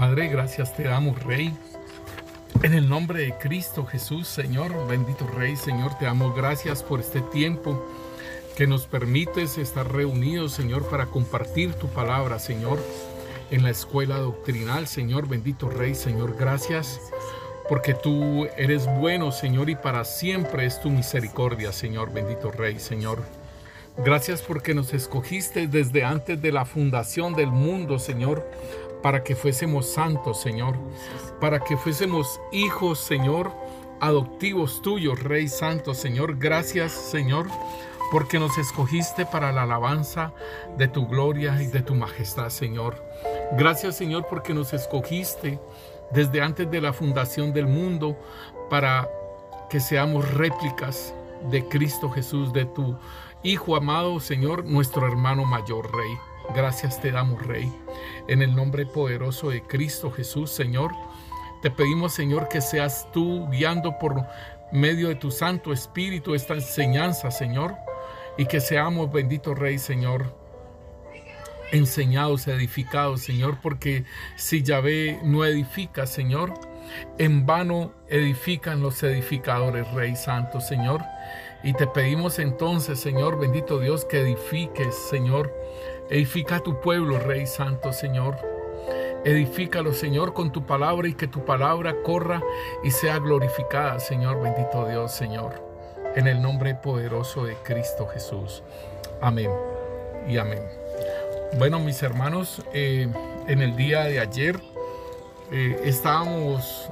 Padre, gracias te damos, Rey. En el nombre de Cristo Jesús, Señor, bendito Rey, Señor, te damos gracias por este tiempo que nos permites estar reunidos, Señor, para compartir tu palabra, Señor, en la escuela doctrinal, Señor, bendito Rey, Señor, gracias porque tú eres bueno, Señor, y para siempre es tu misericordia, Señor, bendito Rey, Señor. Gracias porque nos escogiste desde antes de la fundación del mundo, Señor, para que fuésemos santos, Señor, para que fuésemos hijos, Señor, adoptivos tuyos, Rey Santo, Señor. Gracias, Señor, porque nos escogiste para la alabanza de tu gloria y de tu majestad, Señor. Gracias, Señor, porque nos escogiste desde antes de la fundación del mundo para que seamos réplicas de Cristo Jesús, de tu Hijo amado, Señor, nuestro hermano mayor, Rey. Gracias te damos, Rey. En el nombre poderoso de Cristo Jesús, Señor, te pedimos, Señor, que seas tú guiando por medio de tu Santo Espíritu esta enseñanza, Señor, y que seamos, bendito Rey, Señor, enseñados, edificados, Señor, porque si Yahvé no edifica, Señor, en vano edifican los edificadores, Rey Santo, Señor. Y te pedimos entonces, Señor, bendito Dios, que edifiques, Señor. Edifica a tu pueblo, Rey Santo, Señor. Edifícalo, Señor, con tu palabra y que tu palabra corra y sea glorificada, Señor, bendito Dios, Señor. En el nombre poderoso de Cristo Jesús. Amén y amén. Bueno, mis hermanos, en el día de ayer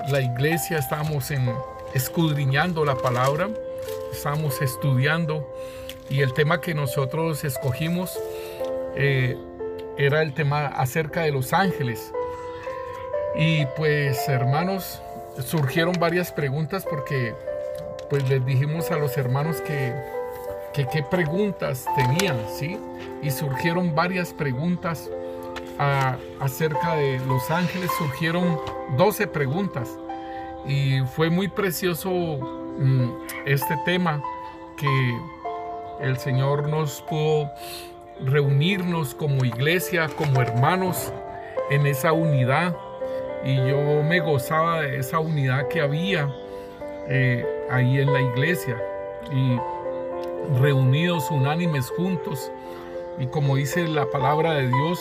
la iglesia estábamos escudriñando la palabra, estábamos estudiando y el tema que nosotros escogimos era el tema acerca de los ángeles. Y pues, hermanos, surgieron varias preguntas porque pues les dijimos a los hermanos que qué preguntas tenían, ¿sí? Y surgieron varias preguntas acerca de los ángeles. Surgieron 12 preguntas y fue muy precioso este tema, que el Señor nos pudo reunirnos como iglesia, como hermanos, en esa unidad, y yo me gozaba de esa unidad que había ahí en la iglesia, y reunidos unánimes juntos, y como dice la palabra de Dios,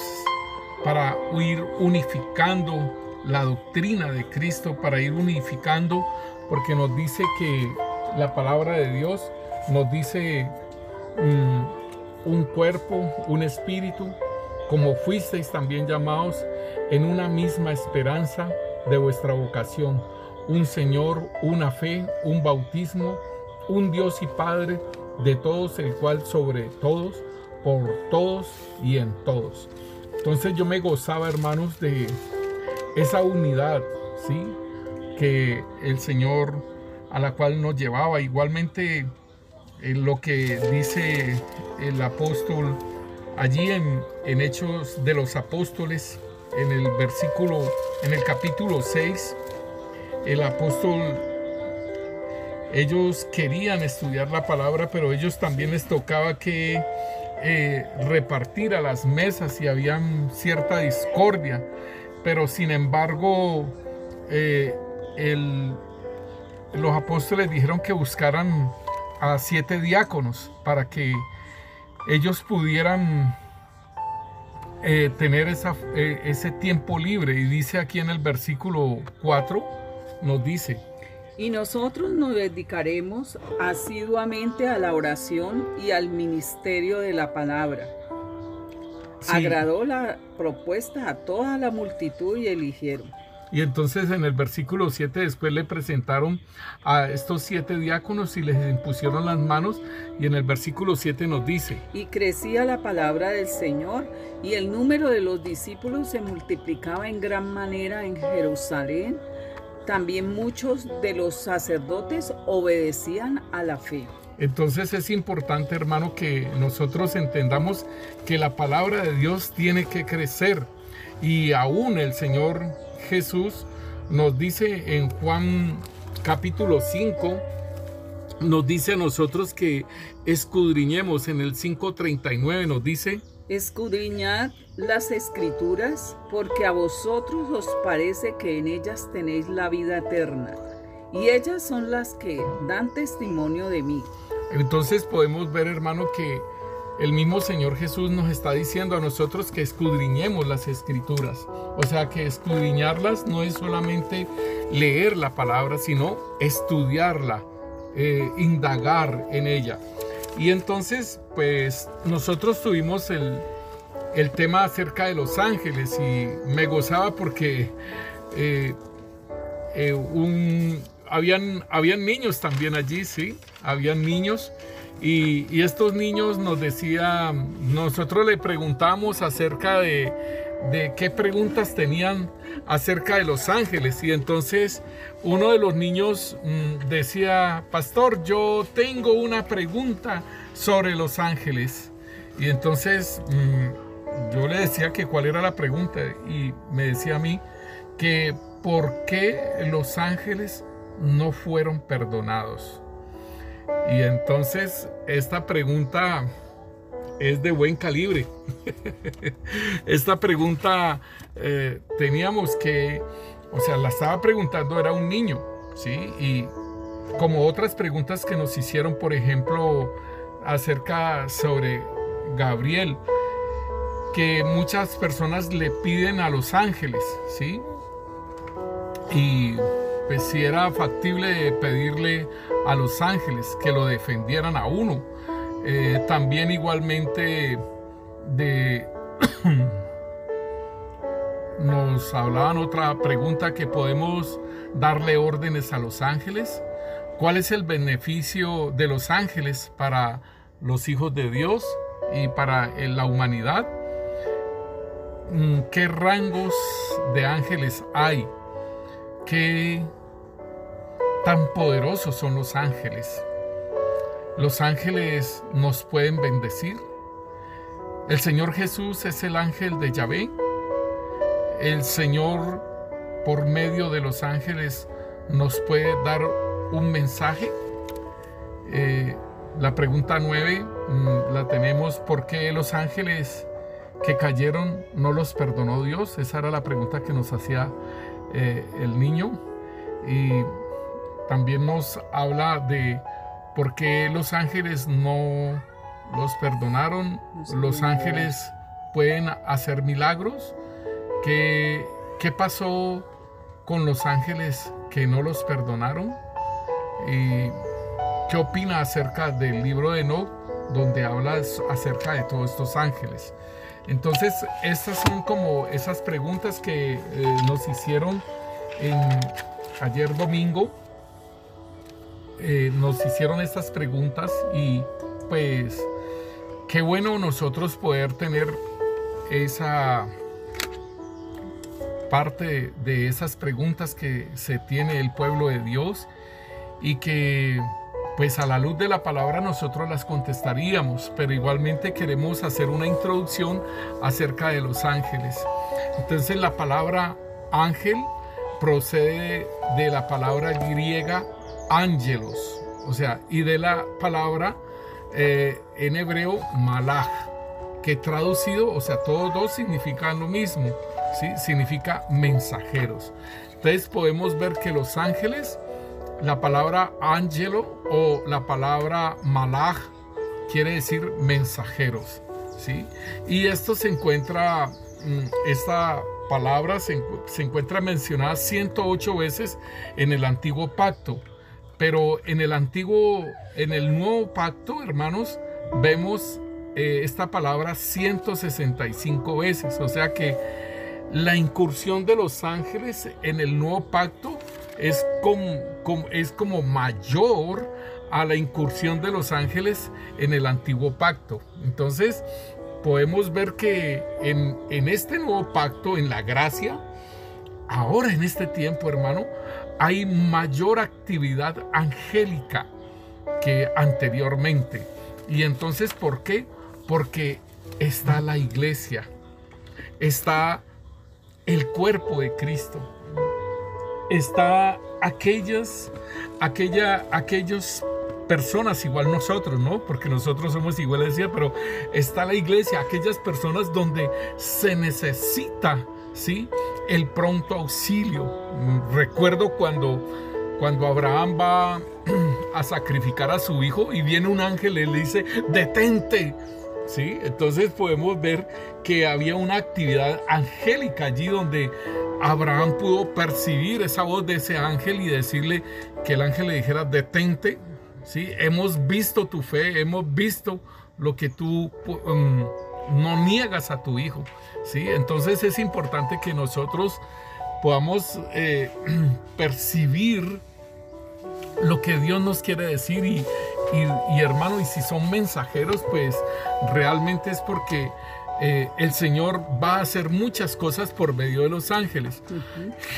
para ir unificando la doctrina de Cristo, para ir unificando, porque nos dice que la palabra de Dios nos dice un cuerpo, un espíritu, como fuisteis también llamados en una misma esperanza de vuestra vocación, un Señor, una fe, un bautismo, un Dios y Padre de todos, el cual sobre todos, por todos y en todos. Entonces yo me gozaba, hermanos, de esa unidad, ¿sí?, que el Señor, a la cual nos llevaba. Igualmente lo que dice el apóstol allí en Hechos de los Apóstoles, en el capítulo 6, el apóstol, ellos querían estudiar la palabra, pero ellos también les tocaba que repartir a las mesas, y había cierta discordia, pero sin embargo los apóstoles dijeron que buscaran a 7 diáconos para que ellos pudieran tener ese tiempo libre. Y dice aquí en el versículo 4, nos dice: y nosotros nos dedicaremos asiduamente a la oración y al ministerio de la palabra. Sí. Agradó la propuesta a toda la multitud y eligieron. Y entonces en el versículo 7 después le presentaron a estos 7 diáconos y les impusieron las manos, y en el versículo 7 nos dice: y crecía la palabra del Señor, y el número de los discípulos se multiplicaba en gran manera en Jerusalén. También muchos de los sacerdotes obedecían a la fe. Entonces es importante, hermano, que nosotros entendamos que la palabra de Dios tiene que crecer. Y aún el Señor Jesús nos dice en Juan capítulo 5, nos dice a nosotros que escudriñemos. En el 5:39 nos dice: Escudriñad las Escrituras, porque a vosotros os parece que en ellas tenéis la vida eterna, y ellas son las que dan testimonio de mí. Entonces podemos ver, hermano, que el mismo Señor Jesús nos está diciendo a nosotros que escudriñemos las Escrituras. O sea, que escudriñarlas no es solamente leer la palabra, sino estudiarla, indagar en ella. Y entonces, pues, nosotros tuvimos el tema acerca de los ángeles y me gozaba porque habían niños también allí, sí, habían niños. Y estos niños nos decían, nosotros le preguntamos acerca de qué preguntas tenían acerca de los ángeles. Y entonces uno de los niños decía, pastor, yo tengo una pregunta sobre los ángeles. Y entonces yo le decía que cuál era la pregunta y me decía a mí que por qué los ángeles no fueron perdonados. Y entonces esta pregunta es de buen calibre. Esta pregunta teníamos que, o sea, la estaba preguntando, era un niño, ¿sí? Y como otras preguntas que nos hicieron, por ejemplo, acerca sobre Gabriel, que muchas personas le piden a los ángeles, ¿sí? Y pues si era factible pedirle a los ángeles que lo defendieran a uno. También igualmente nos hablaban otra pregunta, que podemos darle órdenes a los ángeles. ¿Cuál es el beneficio de los ángeles para los hijos de Dios y para la humanidad? ¿Qué rangos de ángeles hay? ¿Qué tan poderosos son los ángeles? Los ángeles nos pueden bendecir. El Señor Jesús es el ángel de Yahvé. El Señor, por medio de los ángeles, nos puede dar un mensaje. La pregunta 9 la tenemos: ¿por qué los ángeles que cayeron no los perdonó Dios? Esa era la pregunta que nos hacía el niño. Y también nos habla de por qué los ángeles no los perdonaron. Los ángeles pueden hacer milagros. ¿Qué pasó con los ángeles que no los perdonaron? ¿Y qué opina acerca del libro de Enoc, donde habla acerca de todos estos ángeles? Entonces, estas son como esas preguntas que nos hicieron ayer domingo. Nos hicieron estas preguntas y pues qué bueno nosotros poder tener esa parte de esas preguntas que se tiene el pueblo de Dios, y que pues a la luz de la palabra nosotros las contestaríamos, pero igualmente queremos hacer una introducción acerca de los ángeles. Entonces la palabra ángel procede de la palabra griega ángelos, o sea, y de la palabra en hebreo malach, que traducido, o sea, todos dos significan lo mismo, ¿sí? Significa mensajeros. Entonces podemos ver que los ángeles, la palabra ángelo o la palabra malach quiere decir mensajeros, ¿sí? Y esto se encuentra, esta palabra se encuentra mencionada 108 veces en el Antiguo Pacto, pero en el Nuevo Pacto, hermanos, vemos esta palabra 165 veces. O sea que la incursión de los ángeles en el Nuevo Pacto es como mayor a la incursión de los ángeles en el Antiguo Pacto. Entonces podemos ver que en este Nuevo Pacto, en la gracia, ahora en este tiempo, hermano, hay mayor actividad angélica que anteriormente. Y entonces, ¿por qué? Porque está la iglesia, está el cuerpo de Cristo, está aquellos personas igual nosotros, ¿no? Porque nosotros somos iguales, decía, pero está la iglesia, aquellas personas donde se necesita, ¿sí?, el pronto auxilio. Recuerdo cuando Abraham va a sacrificar a su hijo y viene un ángel y le dice, detente, ¿sí? Entonces podemos ver que había una actividad angélica allí donde Abraham pudo percibir esa voz de ese ángel y decirle, que el ángel le dijera, detente, ¿sí? Hemos visto tu fe, hemos visto lo que tú no niegas a tu hijo, ¿sí? Entonces es importante que nosotros podamos percibir lo que Dios nos quiere decir y hermano, y si son mensajeros, pues realmente es porque el Señor va a hacer muchas cosas por medio de los ángeles.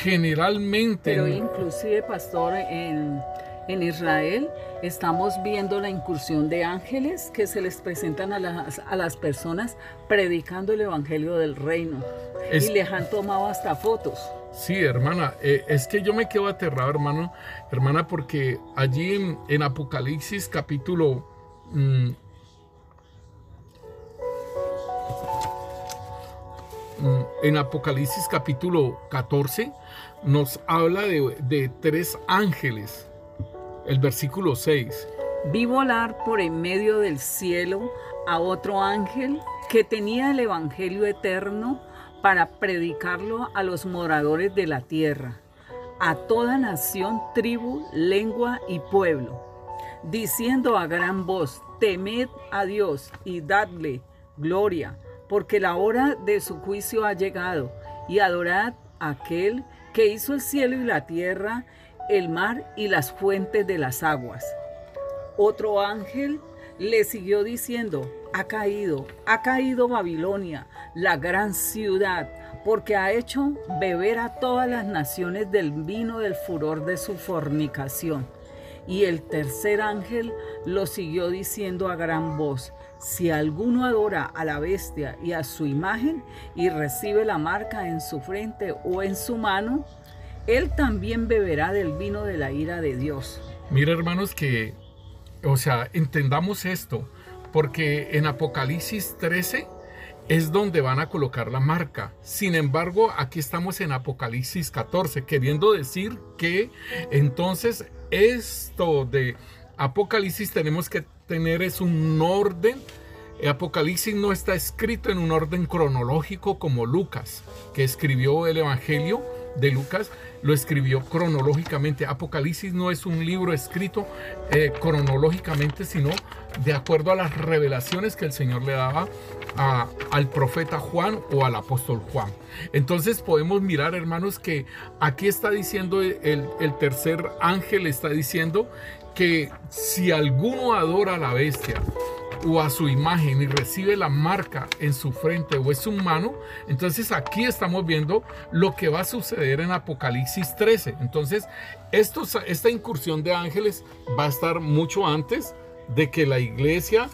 Generalmente... Pero inclusive, pastor, en Israel estamos viendo la incursión de ángeles que se les presentan a las personas predicando el evangelio del reino. Y les han tomado hasta fotos. Sí, hermana, es que yo me quedo aterrado, hermana, porque allí en Apocalipsis capítulo en Apocalipsis capítulo 14 nos habla de 3 ángeles. El versículo 6. Vi volar por en medio del cielo a otro ángel que tenía el evangelio eterno para predicarlo a los moradores de la tierra, a toda nación, tribu, lengua y pueblo, diciendo a gran voz, temed a Dios y dadle gloria, porque la hora de su juicio ha llegado, y adorad a aquel que hizo el cielo y la tierra, el mar y las fuentes de las aguas. Otro ángel le siguió diciendo, ha caído Babilonia, la gran ciudad, porque ha hecho beber a todas las naciones del vino del furor de su fornicación. Y el tercer ángel lo siguió diciendo a gran voz, si alguno adora a la bestia y a su imagen y recibe la marca en su frente o en su mano, él también beberá del vino de la ira de Dios. Mira, hermanos, que, entendamos esto, porque en Apocalipsis 13 es donde van a colocar la marca. Sin embargo, aquí estamos en Apocalipsis 14, queriendo decir que entonces esto de Apocalipsis tenemos que tener es un orden. Apocalipsis no está escrito en un orden cronológico como Lucas, que escribió el Evangelio de Lucas, lo escribió cronológicamente. Apocalipsis no es un libro escrito cronológicamente, sino de acuerdo a las revelaciones que el Señor le daba al profeta Juan o al apóstol Juan. Entonces podemos mirar, hermanos, que aquí está diciendo el tercer ángel, está diciendo que si alguno adora a la bestia o a su imagen y recibe la marca en su frente o en su mano, entonces aquí estamos viendo lo que va a suceder en Apocalipsis 13. Entonces esta incursión de ángeles va a estar mucho antes de que la iglesia,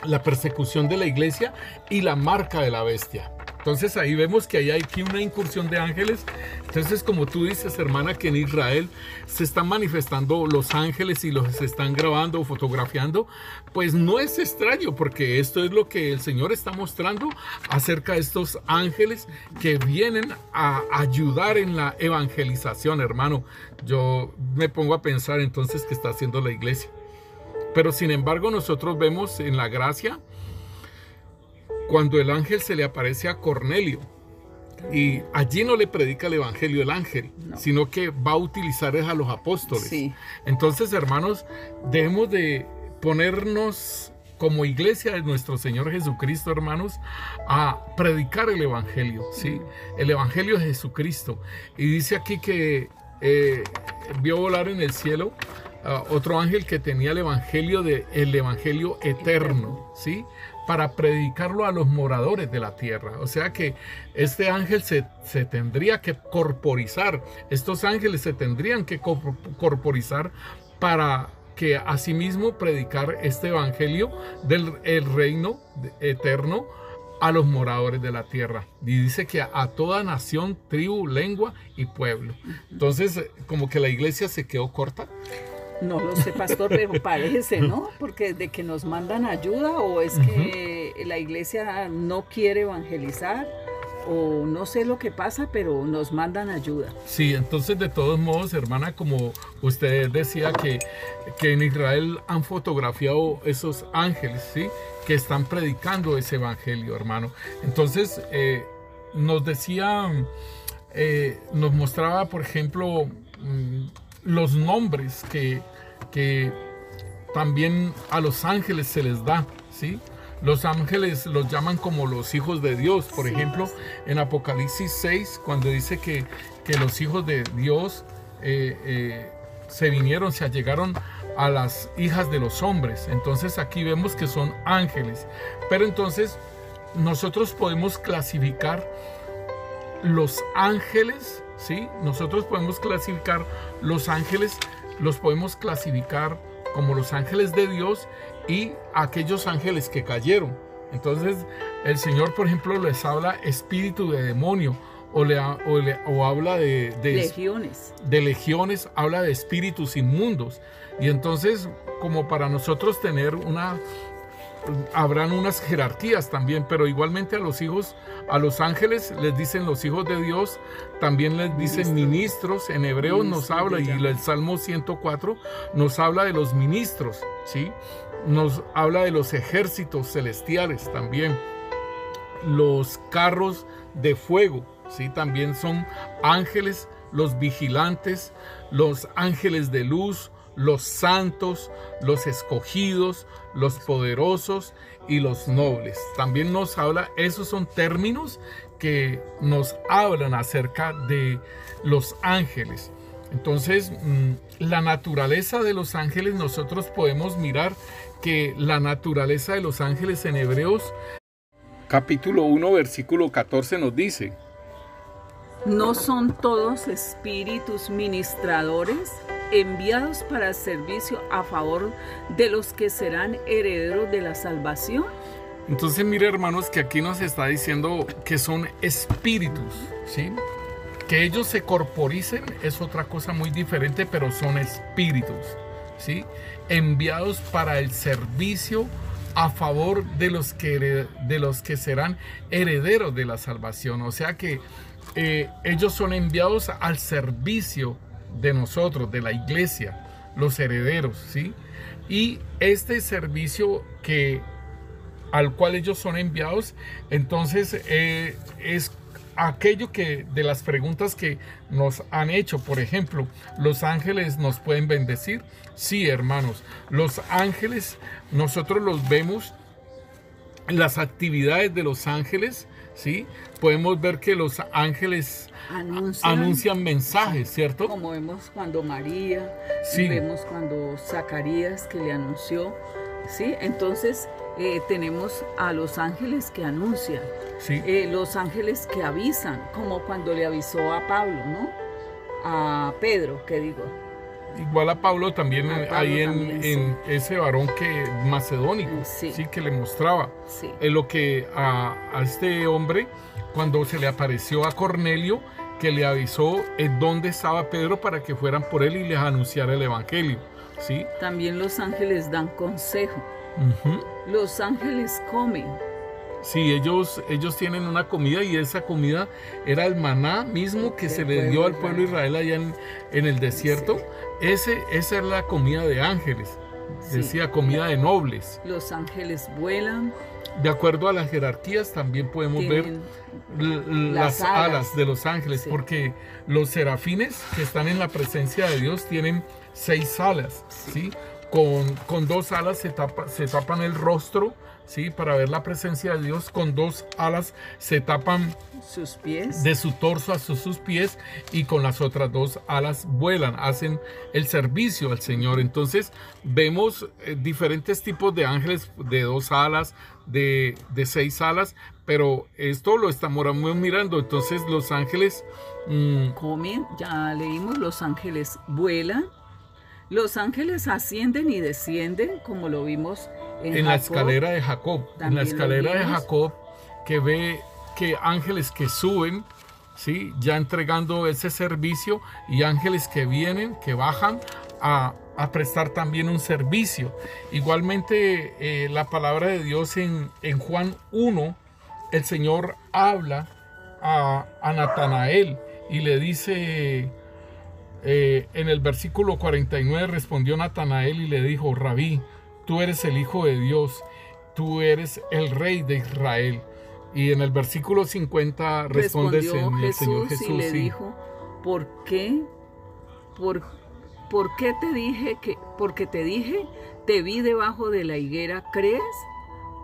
la persecución de la iglesia y la marca de la bestia. Entonces ahí vemos que hay aquí una incursión de ángeles. Entonces, como tú dices, hermana, que en Israel se están manifestando los ángeles y los están grabando o fotografiando, pues no es extraño, porque esto es lo que el Señor está mostrando acerca de estos ángeles que vienen a ayudar en la evangelización, hermano. Yo me pongo a pensar entonces qué está haciendo la iglesia. Pero sin embargo, nosotros vemos en la gracia cuando el ángel se le aparece a Cornelio, y allí no le predica el evangelio el ángel, no, sino que va a utilizar a los apóstoles. Sí. Entonces, hermanos, debemos de ponernos como iglesia de nuestro Señor Jesucristo, hermanos, a predicar el evangelio, ¿sí? El evangelio de Jesucristo. Y dice aquí que vio volar en el cielo otro ángel que tenía el evangelio eterno, ¿sí? Para predicarlo a los moradores de la tierra. O sea que este ángel se tendría que corporizar, estos ángeles se tendrían que corporizar para que asimismo predicar este evangelio del reino eterno a los moradores de la tierra. Y dice que a toda nación, tribu, lengua y pueblo. Entonces, como que la iglesia se quedó corta. No lo sé, pastor, pero parece, ¿no? Porque de que nos mandan ayuda o es que la iglesia no quiere evangelizar o no sé lo que pasa, pero nos mandan ayuda. Sí, entonces de todos modos, hermana, como usted decía que en Israel han fotografiado esos ángeles, ¿sí? Que están predicando ese evangelio, hermano. Entonces, nos decía, nos mostraba, por ejemplo, los nombres que también a los ángeles se les da, ¿sí? Los ángeles los llaman como los hijos de Dios. Por ejemplo, en Apocalipsis 6, cuando dice que los hijos de Dios se allegaron a las hijas de los hombres. Entonces aquí vemos que son ángeles. Pero entonces nosotros podemos clasificar los ángeles, ¿sí? Nosotros podemos clasificar los ángeles, los podemos clasificar como los ángeles de Dios y aquellos ángeles que cayeron. Entonces el Señor, por ejemplo, les habla espíritu de demonio o habla de legiones, habla de espíritus inmundos. Y entonces, como para nosotros tener habrán unas jerarquías también, pero igualmente a los ángeles les dicen los hijos de Dios, también les dicen ministros. En Hebreos nos habla, y el Salmo 104 nos habla de los ministros, ¿sí? Nos habla de los ejércitos celestiales también. Los carros de fuego, ¿sí? También son ángeles, los vigilantes, los ángeles de luz, los santos, los escogidos, los poderosos y los nobles. También nos habla, esos son términos que nos hablan acerca de los ángeles. Entonces, la naturaleza de los ángeles, nosotros podemos mirar que la naturaleza de los ángeles en Hebreos, capítulo 1, versículo 14 nos dice: ¿no son todos espíritus ministradores enviados para el servicio a favor de los que serán herederos de la salvación? Entonces, mire, hermanos, que aquí nos está diciendo que son espíritus, ¿sí? Que ellos se corporicen es otra cosa muy diferente, pero son espíritus, ¿sí? Enviados para el servicio a favor de los que serán herederos de la salvación. O sea que ellos son enviados al servicio de nosotros, de la iglesia, los herederos, ¿sí? Y este servicio al cual ellos son enviados, entonces es aquello de las preguntas que nos han hecho. Por ejemplo, ¿los ángeles nos pueden bendecir? Sí, hermanos, los ángeles nosotros los vemos, las actividades de los ángeles, ¿sí? Podemos ver que los ángeles anuncian mensajes, ¿cierto? Como vemos cuando María, sí. Vemos cuando Zacarías que le anunció, ¿sí? Entonces tenemos a los ángeles que anuncian, sí. Los ángeles que avisan, como cuando le avisó a Pablo, ¿no? A Pedro, ¿qué digo? Igual a Pablo también, en ese varón macedónico, sí. Sí, que le mostraba, sí. Lo que a este hombre, cuando se le apareció a Cornelio, que le avisó en dónde estaba Pedro para que fueran por él y les anunciara el evangelio, ¿sí? También los ángeles dan consejo. Los ángeles comen. Sí, ellos tienen una comida, y esa comida era el maná mismo que se le dio al pueblo de Israel allá en el desierto. Sí. Esa es la comida de ángeles, decía, sí. Comida de nobles. Los ángeles vuelan. De acuerdo a las jerarquías también podemos ver las alas de los ángeles, sí. Porque los serafines que están en la presencia de Dios tienen 6 alas, ¿sí? Con 2 alas se tapan el rostro, ¿sí? Para ver la presencia de Dios. Con 2 alas se tapan sus pies, de su torso a sus pies, y con las otras 2 alas vuelan, hacen el servicio al Señor. Entonces vemos diferentes tipos de ángeles, de 2 alas, de 6 alas, pero esto lo estamos mirando. Entonces los ángeles comen, ya leímos, los ángeles vuelan. Los ángeles ascienden y descienden, como lo vimos en la escalera de Jacob. En la escalera de Jacob, que ve que ángeles que suben, ¿sí? Ya entregando ese servicio, y ángeles que vienen, que bajan a prestar también un servicio. Igualmente la palabra de Dios en Juan 1, el Señor habla a Natanael y le dice en el versículo 49, respondió Natanael y le dijo: Rabí, tú eres el Hijo de Dios, tú eres el Rey de Israel. Y en el versículo 50 responde el Señor Jesús y le dijo: ¿por qué? ¿Por qué te dije porque te dije, te vi debajo de la higuera, ¿crees?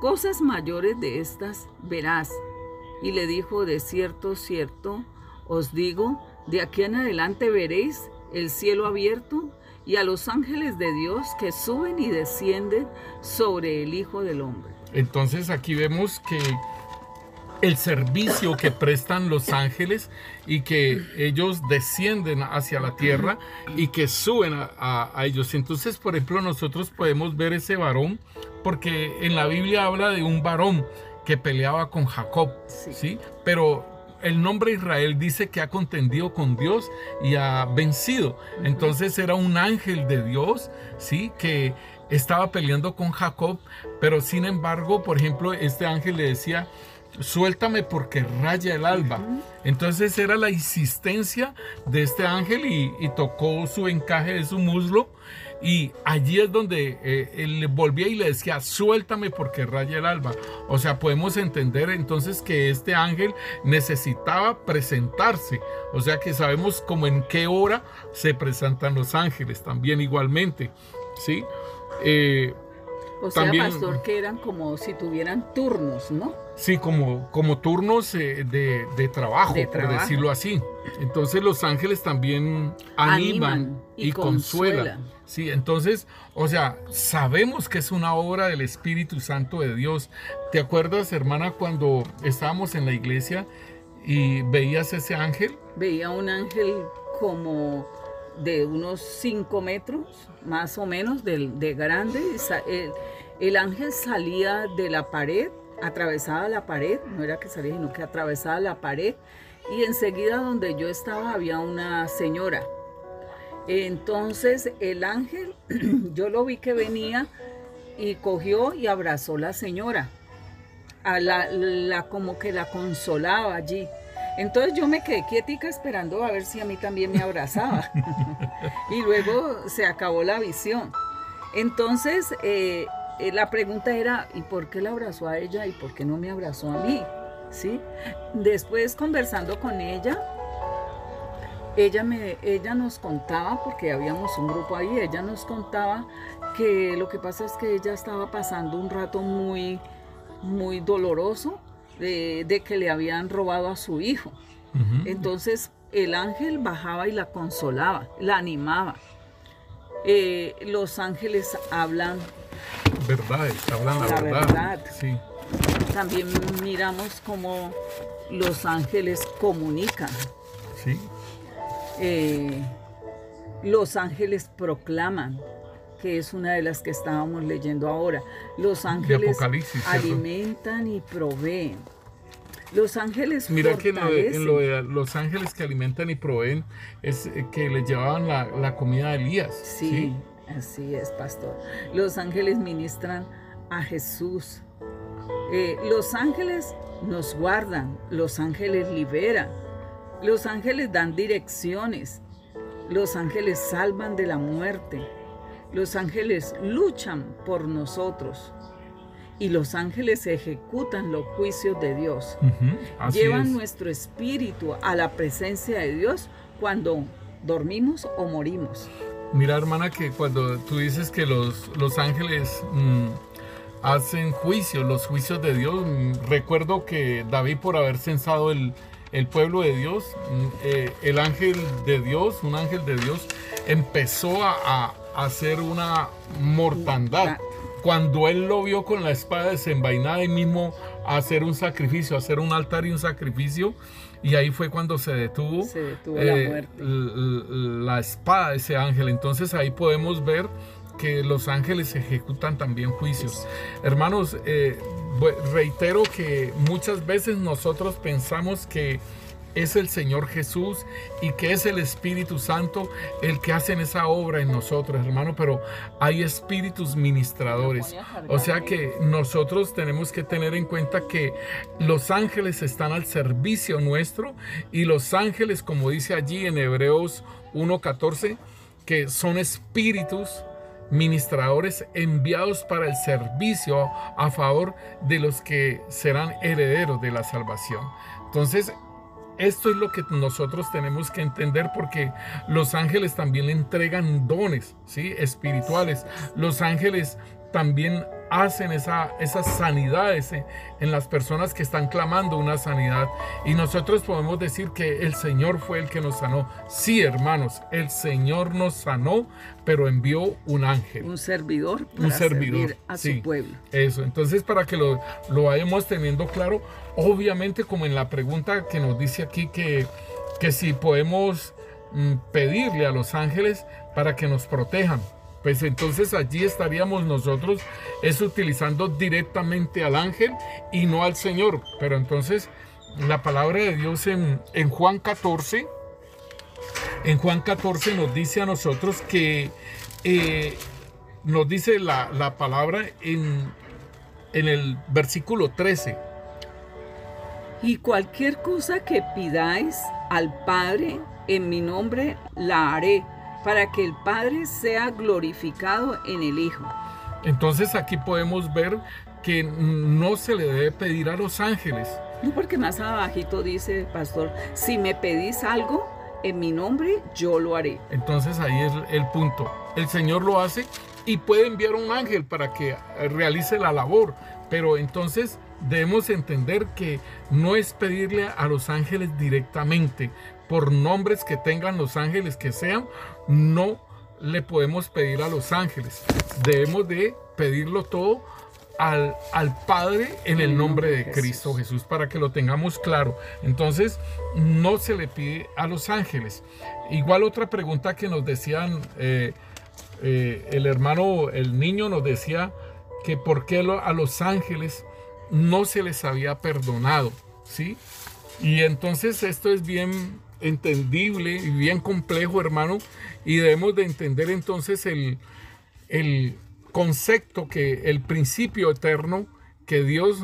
Cosas mayores de estas verás. Y le dijo: de cierto, cierto, os digo, de aquí en adelante veréis el cielo abierto y a los ángeles de Dios que suben y descienden sobre el Hijo del Hombre. Entonces aquí vemos que el servicio que prestan los ángeles y que ellos descienden hacia la tierra y que suben a ellos. Entonces, por ejemplo, nosotros podemos ver ese varón, porque en la Biblia habla de un varón que peleaba con Jacob, ¿sí? Pero el nombre Israel dice que ha contendido con Dios y ha vencido. Entonces era un ángel de Dios, ¿sí? Que estaba peleando con Jacob, pero sin embargo, por ejemplo, este ángel le decía: suéltame porque raya el alba. Entonces era la insistencia de este ángel y tocó su encaje de su muslo, y allí es donde él volvía y le decía: suéltame porque raya el alba. O sea, podemos entender entonces que este ángel necesitaba presentarse. O sea que sabemos como en qué hora se presentan los ángeles también igualmente, ¿sí? O sea, también, pastor, que eran como si tuvieran turnos, ¿no? Sí, como turnos de trabajo, por decirlo así. Entonces los ángeles también animan y consuelan. Sí, entonces, o sea, sabemos que es una obra del Espíritu Santo de Dios. ¿Te acuerdas, hermana, cuando estábamos en la iglesia y veías ese ángel? Veía un ángel como de unos 5 metros, más o menos, de grande. El ángel salía de la pared, atravesaba la pared, no era que salía, sino que atravesaba la pared, y enseguida donde yo estaba había una señora. Entonces el ángel, yo lo vi que venía y cogió y abrazó a la señora, como que la consolaba allí. Entonces yo me quedé quietica esperando a ver si a mí también me abrazaba. Y luego se acabó la visión. Entonces la pregunta era: ¿y por qué la abrazó a ella y por qué no me abrazó a mí? ¿Sí? Después, conversando con ella nos contaba, porque habíamos un grupo ahí, ella nos contaba que lo que pasa es que ella estaba pasando un rato muy, muy doloroso de que le habían robado a su hijo. Entonces el ángel bajaba y la consolaba, la animaba. Los ángeles hablan verdades, hablan la verdad. Sí. También miramos cómo los ángeles comunican. Sí. Los ángeles proclaman, que es una de las que estábamos leyendo ahora. Los ángeles alimentan y proveen. Los ángeles mira fortalecen. Que en lo de los ángeles que alimentan y proveen es que les llevaban la comida a Elías. Sí, así es, pastor. Los ángeles ministran a Jesús. Los ángeles nos guardan, los ángeles liberan, los ángeles dan direcciones, los ángeles salvan de la muerte, los ángeles luchan por nosotros y los ángeles ejecutan los juicios de Dios. Llevan nuestro espíritu a la presencia de Dios cuando dormimos o morimos. Mira, hermana, que cuando tú dices que los ángeles hacen juicios, los juicios de Dios, recuerdo que David, por haber censado el pueblo de Dios, el ángel de Dios, un ángel de Dios, empezó a hacer una mortandad. Cuando él lo vio con la espada desenvainada y mismo hacer un sacrificio, hacer un altar y un sacrificio, y ahí fue cuando se detuvo la muerte. La espada de ese ángel. Entonces ahí podemos ver que los ángeles ejecutan también juicios. Hermanos, reitero que muchas veces nosotros pensamos que es el Señor Jesús y que es el Espíritu Santo el que hace esa obra en nosotros, hermano, pero hay espíritus ministradores. O sea que nosotros tenemos que tener en cuenta que los ángeles están al servicio nuestro y los ángeles, como dice allí en Hebreos 1:14, que son espíritus ministradores enviados para el servicio a favor de los que serán herederos de la salvación. Entonces, esto es lo que nosotros tenemos que entender, porque los ángeles también le entregan dones, ¿sí?, espirituales. Los ángeles también hacen esas sanidades en las personas que están clamando una sanidad. Y nosotros podemos decir que el Señor fue el que nos sanó. Sí, hermanos, el Señor nos sanó, pero envió un ángel. Un servidor para servir a su pueblo. Eso, entonces para que lo vayamos teniendo claro, obviamente como en la pregunta que nos dice aquí que si podemos pedirle a los ángeles para que nos protejan. Pues entonces allí estaríamos nosotros utilizando directamente al ángel y no al Señor. Pero entonces la palabra de Dios en Juan 14 nos dice a nosotros que nos dice la palabra en el versículo 13. Y cualquier cosa que pidáis al Padre en mi nombre la haré, para que el Padre sea glorificado en el Hijo. Entonces aquí podemos ver que no se le debe pedir a los ángeles. No, porque más abajito dice, pastor, si me pedís algo en mi nombre, yo lo haré. Entonces ahí es el punto. El Señor lo hace y puede enviar un ángel para que realice la labor. Pero entonces debemos entender que no es pedirle a los ángeles directamente, por nombres que tengan los ángeles que sean, no le podemos pedir a los ángeles. Debemos de pedirlo todo al Padre en el nombre de Cristo Jesús, para que lo tengamos claro. Entonces no se le pide a los ángeles. Igual otra pregunta que nos decían, el niño nos decía que por qué a los ángeles no se les había perdonado, ¿sí? Y entonces esto es bien entendible y bien complejo, hermano, y debemos de entender entonces el concepto, que el principio eterno que Dios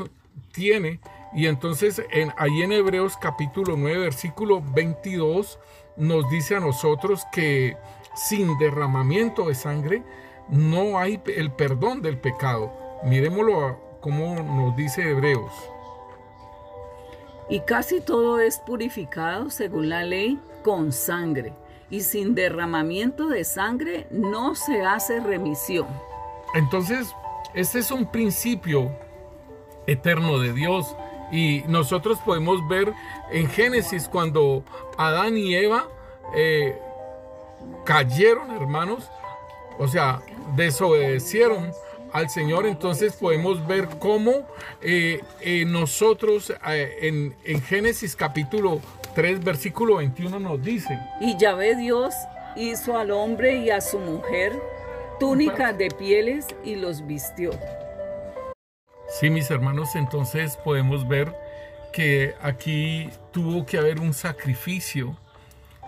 tiene. Y entonces ahí en Hebreos capítulo 9 versículo 22 nos dice a nosotros que sin derramamiento de sangre no hay el perdón del pecado. Miremoslo como nos dice Hebreos. Y casi todo es purificado según la ley con sangre, y sin derramamiento de sangre no se hace remisión. Entonces, este es un principio eterno de Dios, y nosotros podemos ver en Génesis cuando Adán y Eva cayeron, hermanos, o sea, desobedecieron al Señor. Entonces podemos ver cómo nosotros en Génesis capítulo 3 versículo 21 nos dice: y Yahvé Dios hizo al hombre y a su mujer túnicas de pieles y los vistió. Sí, mis hermanos, entonces podemos ver que aquí tuvo que haber un sacrificio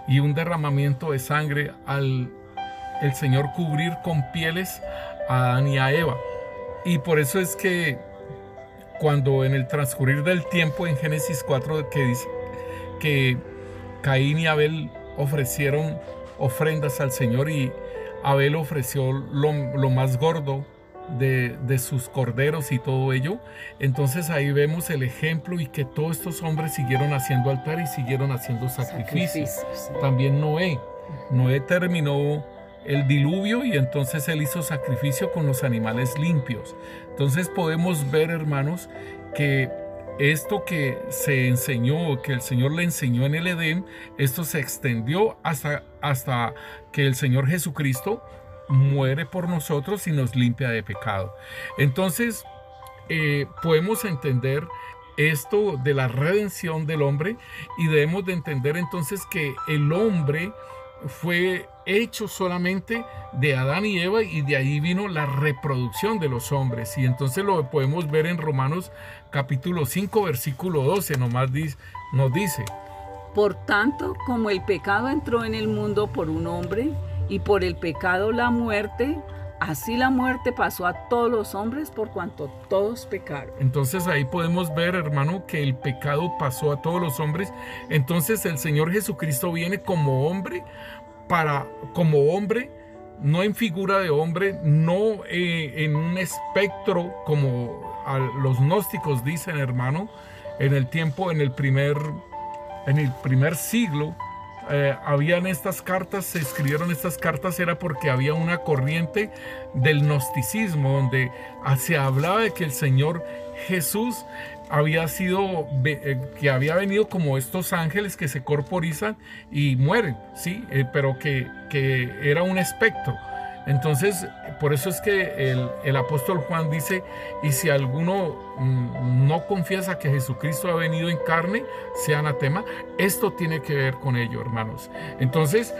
y un derramamiento de sangre al el Señor cubrir con pieles a Adán y a Eva. Y por eso es que cuando en el transcurrir del tiempo en Génesis 4 que dice que Caín y Abel ofrecieron ofrendas al Señor, y Abel ofreció lo más gordo de sus corderos y todo ello, entonces ahí vemos el ejemplo, y que todos estos hombres siguieron haciendo altar y siguieron haciendo sacrificios. También Noé terminó el diluvio, y entonces él hizo sacrificio con los animales limpios. Entonces podemos ver, hermanos, que esto que se enseñó, que el Señor le enseñó en el Edén, esto se extendió hasta que el Señor Jesucristo muere por nosotros y nos limpia de pecado. Entonces podemos entender esto de la redención del hombre, y debemos de entender entonces que el hombre fue hecho solamente de Adán y Eva, y de ahí vino la reproducción de los hombres. Y entonces lo podemos ver en Romanos capítulo 5 versículo 12, nos dice: Por tanto, como el pecado entró en el mundo por un hombre, y por el pecado la muerte, así la muerte pasó a todos los hombres por cuanto todos pecaron. Entonces ahí podemos ver, hermano, que el pecado pasó a todos los hombres. Entonces el Señor Jesucristo viene como hombre, no en figura de hombre, no en un espectro como los gnósticos dicen, hermano. En el primer siglo habían estas cartas, se escribieron estas cartas, era porque había una corriente del gnosticismo donde se hablaba de que el Señor Jesús había sido, que había venido como estos ángeles que se corporizan y mueren, ¿sí? Pero que era un espectro. Entonces, por eso es que el apóstol Juan dice, y si alguno no confiesa que Jesucristo ha venido en carne, sea anatema. Esto tiene que ver con ello, hermanos. Entonces,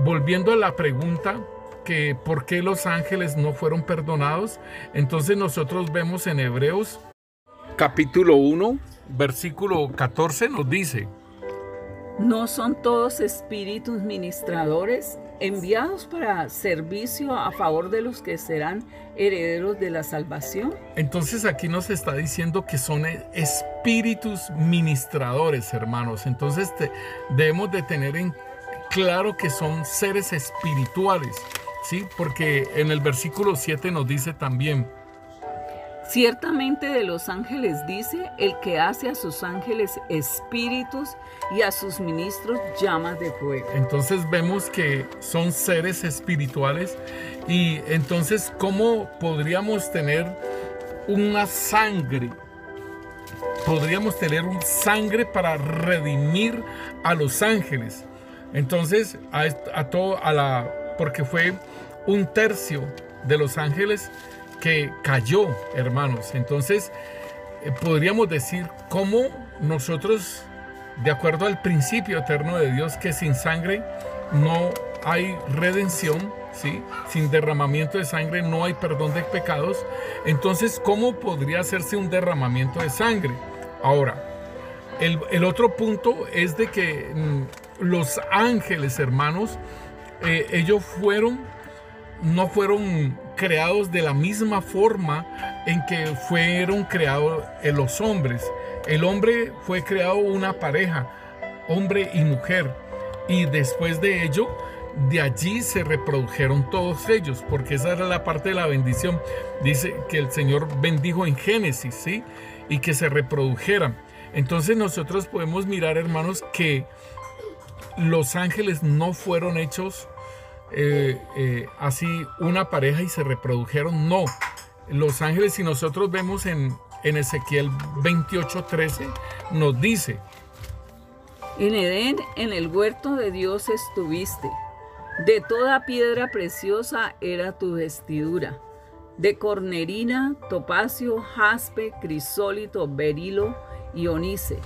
volviendo a la pregunta, que ¿por qué los ángeles no fueron perdonados? Entonces nosotros vemos en Hebreos capítulo 1, versículo 14, nos dice: ¿no son todos espíritus ministradores enviados para servicio a favor de los que serán herederos de la salvación? Entonces aquí nos está diciendo que son espíritus ministradores, hermanos. Entonces debemos de tener en claro que son seres espirituales, ¿sí? Porque en el versículo 7 nos dice también: ciertamente de los ángeles dice, el que hace a sus ángeles espíritus y a sus ministros llamas de fuego. Entonces vemos que son seres espirituales. Y entonces, ¿cómo podríamos tener una sangre? Podríamos tener un sangre para redimir a los ángeles. Entonces, porque fue un tercio de los ángeles que cayó, hermanos. Entonces podríamos decir cómo nosotros, de acuerdo al principio eterno de Dios, que sin sangre no hay redención, ¿sí? Sin derramamiento de sangre no hay perdón de pecados. Entonces, ¿cómo podría hacerse un derramamiento de sangre? Ahora, el otro punto es de que los ángeles, hermanos, ellos no fueron creados de la misma forma en que fueron creados los hombres. El hombre fue creado una pareja, hombre y mujer, y después de ello, de allí se reprodujeron todos ellos, porque esa era la parte de la bendición. Dice que el Señor bendijo en Génesis, ¿sí? Y que se reprodujeran. Entonces nosotros podemos mirar, hermanos, que los ángeles no fueron hechos así una pareja y se reprodujeron. No, los ángeles, si nosotros vemos en Ezequiel 28:13, nos dice: en Edén, en el huerto de Dios estuviste, de toda piedra preciosa era tu vestidura, de cornerina, topacio, jaspe, crisólito, berilo y onice,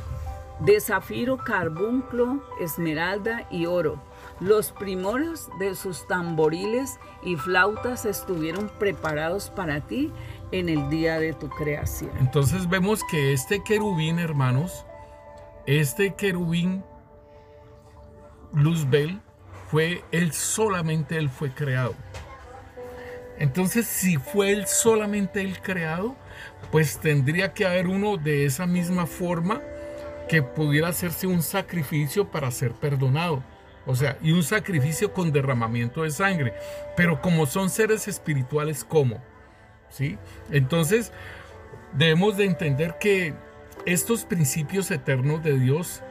de zafiro, carbunclo, esmeralda y oro. Los primores de sus tamboriles y flautas estuvieron preparados para ti en el día de tu creación. Entonces vemos que este querubín, hermanos, Luzbel, solamente él fue creado. Entonces, si fue solamente él creado, pues tendría que haber uno de esa misma forma que pudiera hacerse un sacrificio para ser perdonado. O sea, y un sacrificio con derramamiento de sangre. Pero como son seres espirituales, ¿cómo? ¿Sí? Entonces, debemos de entender que estos principios eternos de Dios,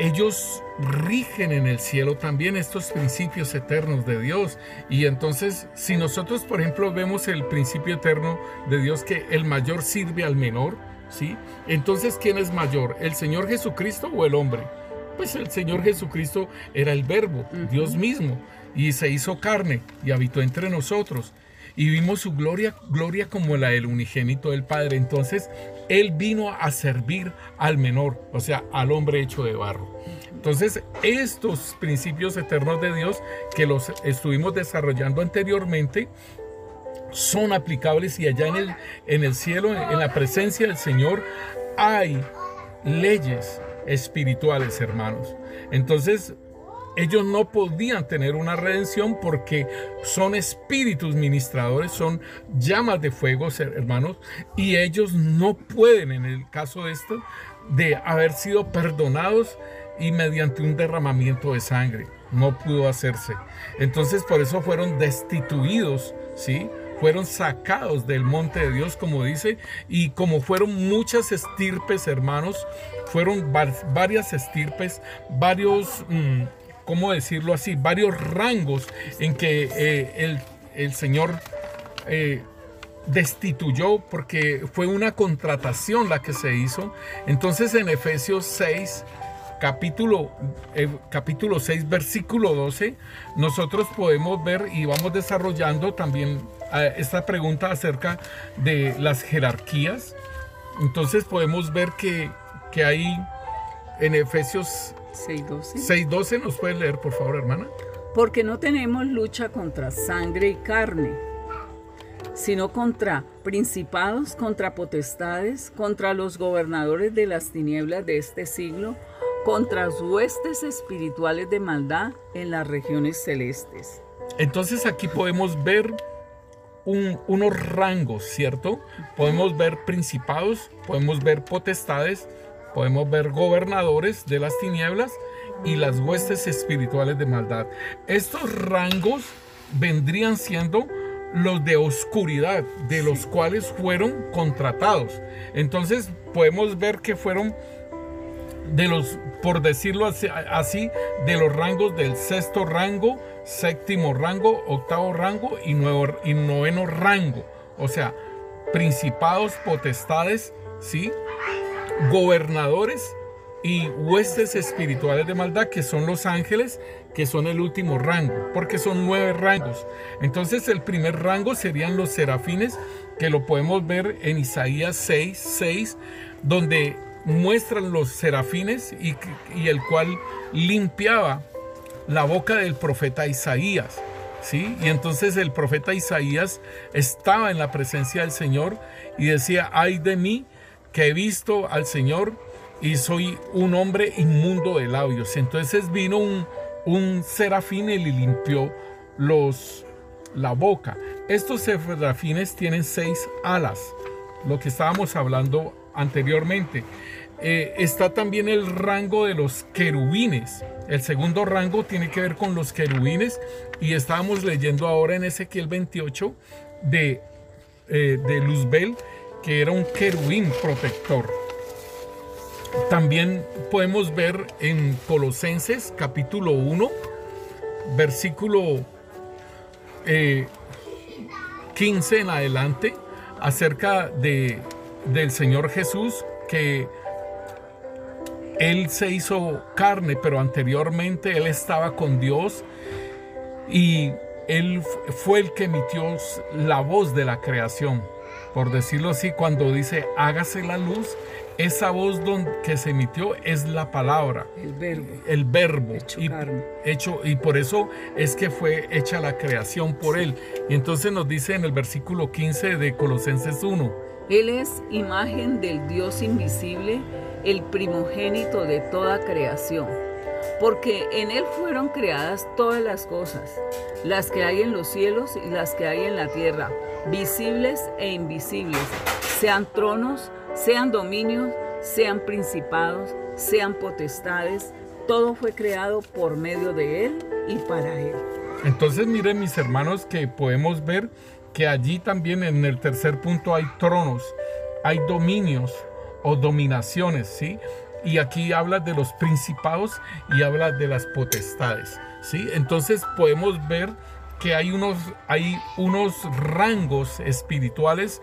ellos rigen en el cielo también, estos principios eternos de Dios. Y entonces, si nosotros, por ejemplo, vemos el principio eterno de Dios, que el mayor sirve al menor, ¿sí? Entonces, ¿quién es mayor? ¿El Señor Jesucristo o el hombre? Pues el Señor Jesucristo era el Verbo, Dios mismo, y se hizo carne y habitó entre nosotros. Y vimos su gloria como la del unigénito del Padre. Entonces, Él vino a servir al menor, o sea, al hombre hecho de barro. Entonces, estos principios eternos de Dios que los estuvimos desarrollando anteriormente son aplicables, y allá en el cielo, en la presencia del Señor, hay leyes espirituales, hermanos. Entonces, ellos no podían tener una redención porque son espíritus ministradores, son llamas de fuego, hermanos, y ellos no pueden, en el caso de esto, de haber sido perdonados y mediante un derramamiento de sangre. No pudo hacerse. Entonces, por eso fueron destituidos, ¿sí? Fueron sacados del monte de Dios, como dice, y como fueron muchas estirpes, hermanos, fueron varias estirpes, varios... ¿cómo decirlo así? Varios rangos en que el Señor destituyó, porque fue una contratación la que se hizo. Entonces en Efesios 6, capítulo 6, versículo 12, nosotros podemos ver y vamos desarrollando también esta pregunta acerca de las jerarquías. Entonces podemos ver que hay en Efesios 6:12, ¿nos puede leer, por favor, hermana? Porque no tenemos lucha contra sangre y carne, sino contra principados, contra potestades, contra los gobernadores de las tinieblas de este siglo, contra huestes espirituales de maldad en las regiones celestes. Entonces aquí podemos ver unos rangos, ¿cierto? Podemos ver principados, podemos ver potestades, podemos ver gobernadores de las tinieblas y las huestes espirituales de maldad. Estos rangos vendrían siendo los de oscuridad, de los cuales fueron contratados. Entonces podemos ver que fueron de los, por decirlo así, de los rangos del sexto rango, séptimo rango, octavo rango y noveno rango. O sea, principados, potestades, ¿sí? Gobernadores y huestes espirituales de maldad, que son los ángeles, que son el último rango, porque son 9 rangos. Entonces el primer rango serían los serafines, que lo podemos ver en Isaías 6:6, donde muestran los serafines y el cual limpiaba la boca del profeta Isaías, ¿sí? Y entonces el profeta Isaías estaba en la presencia del Señor y decía: ay de mí, que he visto al Señor y soy un hombre inmundo de labios. Entonces vino un serafín y le limpió la boca. Estos serafines tienen 6 alas, lo que estábamos hablando anteriormente. Está también el rango de los querubines. El segundo rango tiene que ver con los querubines, y estábamos leyendo ahora en Ezequiel 28 de Luzbel, que era un querubín protector. También podemos ver en Colosenses capítulo 1, versículo 15 en adelante, acerca del Señor Jesús, que Él se hizo carne, pero anteriormente Él estaba con Dios, y Él fue el que emitió la voz de la creación, por decirlo así. Cuando dice hágase la luz, esa voz que se emitió es la palabra, el verbo hecho, y por eso es que fue hecha la creación por Él. Y entonces nos dice en el versículo 15 de Colosenses 1: Él es imagen del Dios invisible, el primogénito de toda creación, porque en Él fueron creadas todas las cosas, las que hay en los cielos y las que hay en la tierra, visibles e invisibles, sean tronos, sean dominios, sean principados, sean potestades. Todo fue creado por medio de Él y para Él. Entonces miren, mis hermanos, que podemos ver que allí también en el tercer punto hay tronos, hay dominios o dominaciones, ¿sí? Y aquí habla de los principados y habla de las potestades, ¿sí? Entonces podemos ver que hay unos rangos espirituales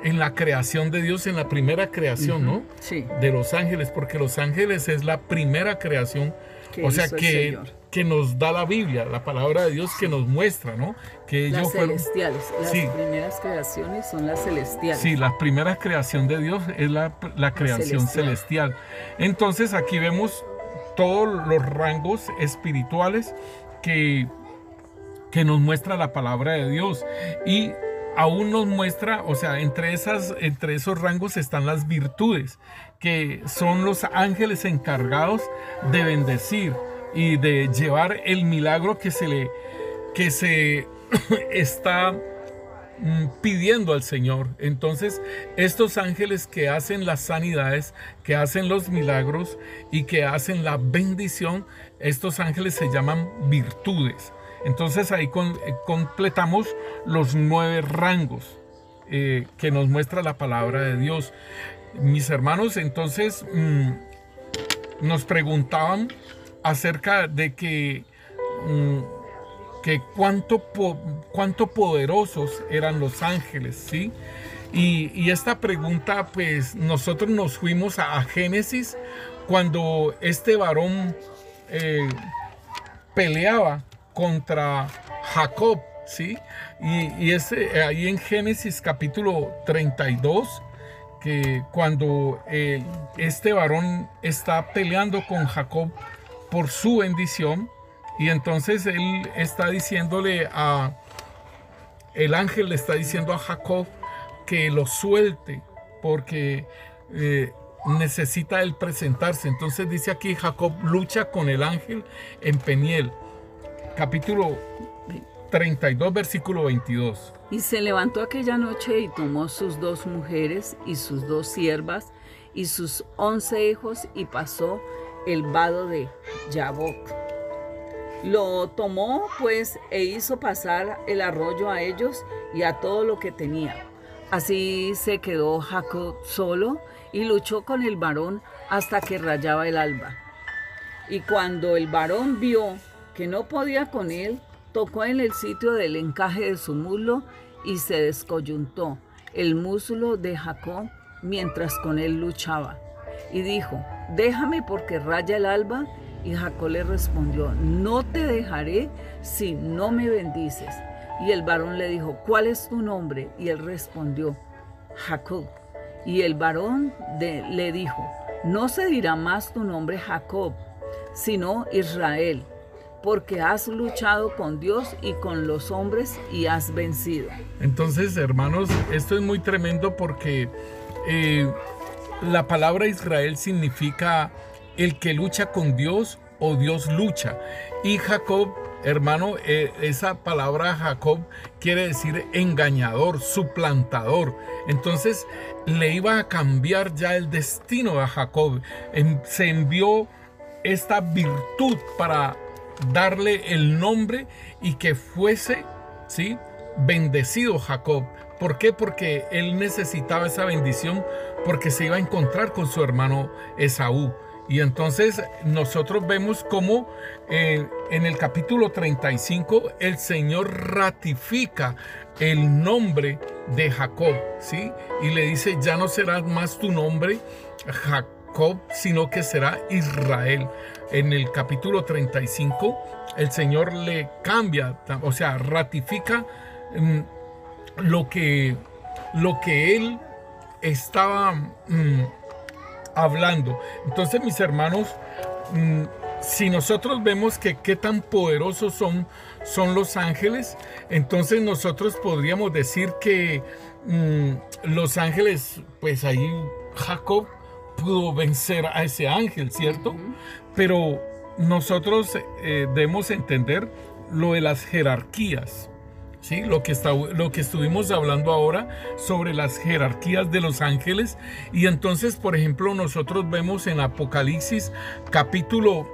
en la creación de Dios, en la primera creación, ¿no? Sí. De los ángeles, porque los ángeles es la primera creación, o sea, que nos da la Biblia, la palabra de Dios, que nos muestra, ¿no? Que ellos las celestiales, las sí, primeras creaciones son las celestiales. Sí, la primera creación de Dios es la creación celestial. Entonces aquí vemos todos los rangos espirituales que nos muestra la palabra de Dios. Y aún nos muestra, o sea, entre esos rangos están las virtudes, que son los ángeles encargados de bendecir y de llevar el milagro que se está pidiendo al Señor. Entonces, estos ángeles que hacen las sanidades, que hacen los milagros y que hacen la bendición, estos ángeles se llaman virtudes. Entonces ahí completamos los 9 rangos que nos muestra la palabra de Dios. Mis hermanos, entonces nos preguntaban acerca de que cuánto poderosos eran los ángeles, ¿sí? Y esta pregunta, pues nosotros nos fuimos a Génesis, cuando este varón peleaba contra Jacob, ¿sí? Y ahí en Génesis capítulo 32, que cuando este varón está peleando con Jacob por su bendición, y entonces él está diciéndole el ángel le está diciendo a Jacob que lo suelte porque necesita él presentarse. Entonces dice aquí, Jacob lucha con el ángel en Peniel, capítulo 32, versículo 22. Y se levantó aquella noche y tomó sus 2 mujeres y sus 2 siervas y sus 11 hijos y pasó el vado de Jaboc. Lo tomó pues e hizo pasar el arroyo a ellos y a todo lo que tenía. Así se quedó Jacob solo y luchó con el varón hasta que rayaba el alba. Y cuando el varón vio que no podía con él, tocó en el sitio del encaje de su muslo y se descoyuntó el muslo de Jacob mientras con él luchaba. Y dijo, déjame porque raya el alba. Y Jacob le respondió, no te dejaré si no me bendices. Y el varón le dijo, ¿cuál es tu nombre? Y él respondió, Jacob. Y el varón le dijo, no se dirá más tu nombre Jacob, sino Israel, porque has luchado con Dios y con los hombres y has vencido. Entonces, hermanos, esto es muy tremendo porque la palabra Israel significa el que lucha con Dios o Dios lucha. Y Jacob, hermano, esa palabra Jacob quiere decir engañador, suplantador. Entonces le iba a cambiar ya el destino a Jacob. Se envió esta virtud para darle el nombre y que fuese, ¿sí?, bendecido Jacob. ¿Por qué? Porque él necesitaba esa bendición, porque se iba a encontrar con su hermano Esaú. Y entonces nosotros vemos cómo en el capítulo 35 el Señor ratifica el nombre de Jacob, ¿sí? Y le dice, ya no será más tu nombre Jacob, sino que será Israel. En el capítulo 35 el Señor le cambia, o sea, ratifica lo que él estaba hablando. Entonces, mis hermanos, si nosotros vemos que qué tan poderosos son los ángeles, entonces nosotros podríamos decir que los ángeles, pues ahí Jacob pudo vencer a ese ángel, ¿cierto? Pero nosotros debemos entender lo de las jerarquías, ¿sí? Lo que estuvimos hablando ahora sobre las jerarquías de los ángeles. Y entonces, por ejemplo, nosotros vemos en Apocalipsis capítulo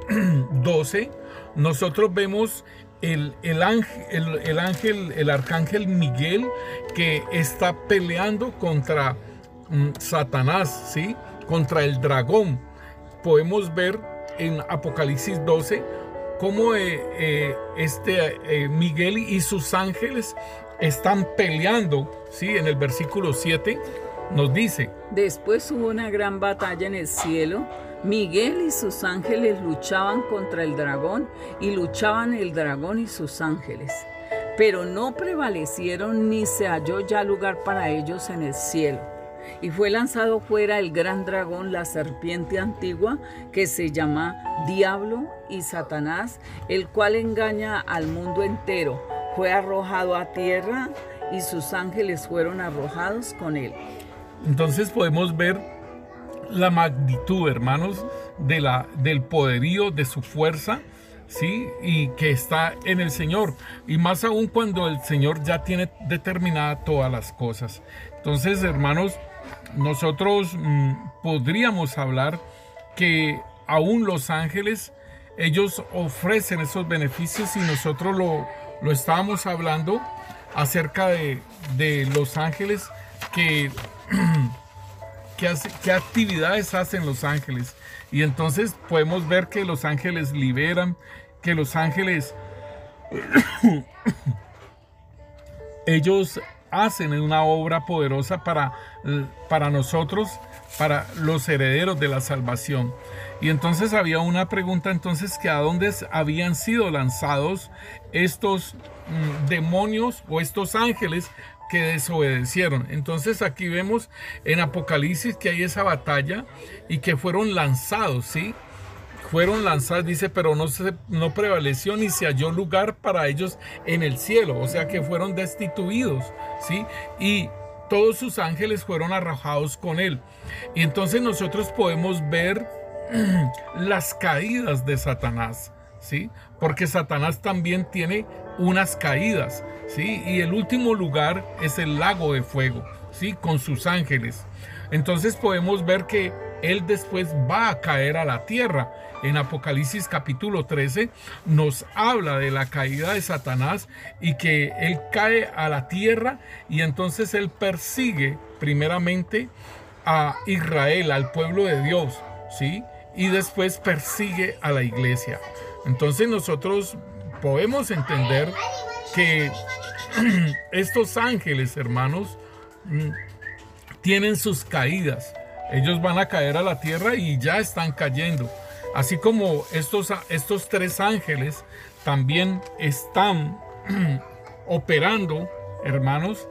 12, nosotros vemos el arcángel Miguel, que está peleando contra Satanás, ¿sí?, contra el dragón. Podemos ver en Apocalipsis 12 cómo Miguel y sus ángeles están peleando, ¿sí? En el versículo 7 nos dice: después hubo una gran batalla en el cielo. Miguel y sus ángeles luchaban contra el dragón, y luchaban el dragón y sus ángeles. Pero no prevalecieron, ni se halló ya lugar para ellos en el cielo. Y fue lanzado fuera el gran dragón, la serpiente antigua, que se llama Diablo y Satanás, el cual engaña al mundo entero. Fue arrojado a tierra y sus ángeles fueron arrojados con él. Entonces podemos ver la magnitud, hermanos, del poderío, de su fuerza, ¿sí? Y que está en el Señor. Y más aún cuando el Señor ya tiene determinadas todas las cosas. Entonces, hermanos, nosotros podríamos hablar que aún los ángeles, ellos ofrecen esos beneficios, y nosotros lo estábamos hablando acerca de los ángeles, ¿qué actividades hacen los ángeles? Y entonces podemos ver que los ángeles liberan, que los ángeles ellos hacen una obra poderosa para nosotros, para los herederos de la salvación. Y entonces había una pregunta, entonces, que a dónde habían sido lanzados estos demonios o estos ángeles que desobedecieron. Entonces aquí vemos en Apocalipsis que hay esa batalla y que fueron lanzados, ¿sí? Fueron lanzados, dice, pero no prevaleció ni se halló lugar para ellos en el cielo. O sea que fueron destituidos, ¿sí? Y todos sus ángeles fueron arrojados con él. Y entonces nosotros podemos ver las caídas de Satanás, ¿sí? Porque Satanás también tiene unas caídas, ¿sí? Y el último lugar es el lago de fuego, ¿sí? Con sus ángeles. Entonces podemos ver que él después va a caer a la tierra. En Apocalipsis capítulo 13 nos habla de la caída de Satanás y que él cae a la tierra, y entonces él persigue primeramente a Israel, al pueblo de Dios, ¿sí? Y después persigue a la iglesia. Entonces nosotros podemos entender que estos ángeles, hermanos, tienen sus caídas. Ellos van a caer a la tierra y ya están cayendo. Así como estos tres ángeles también están operando, hermanos,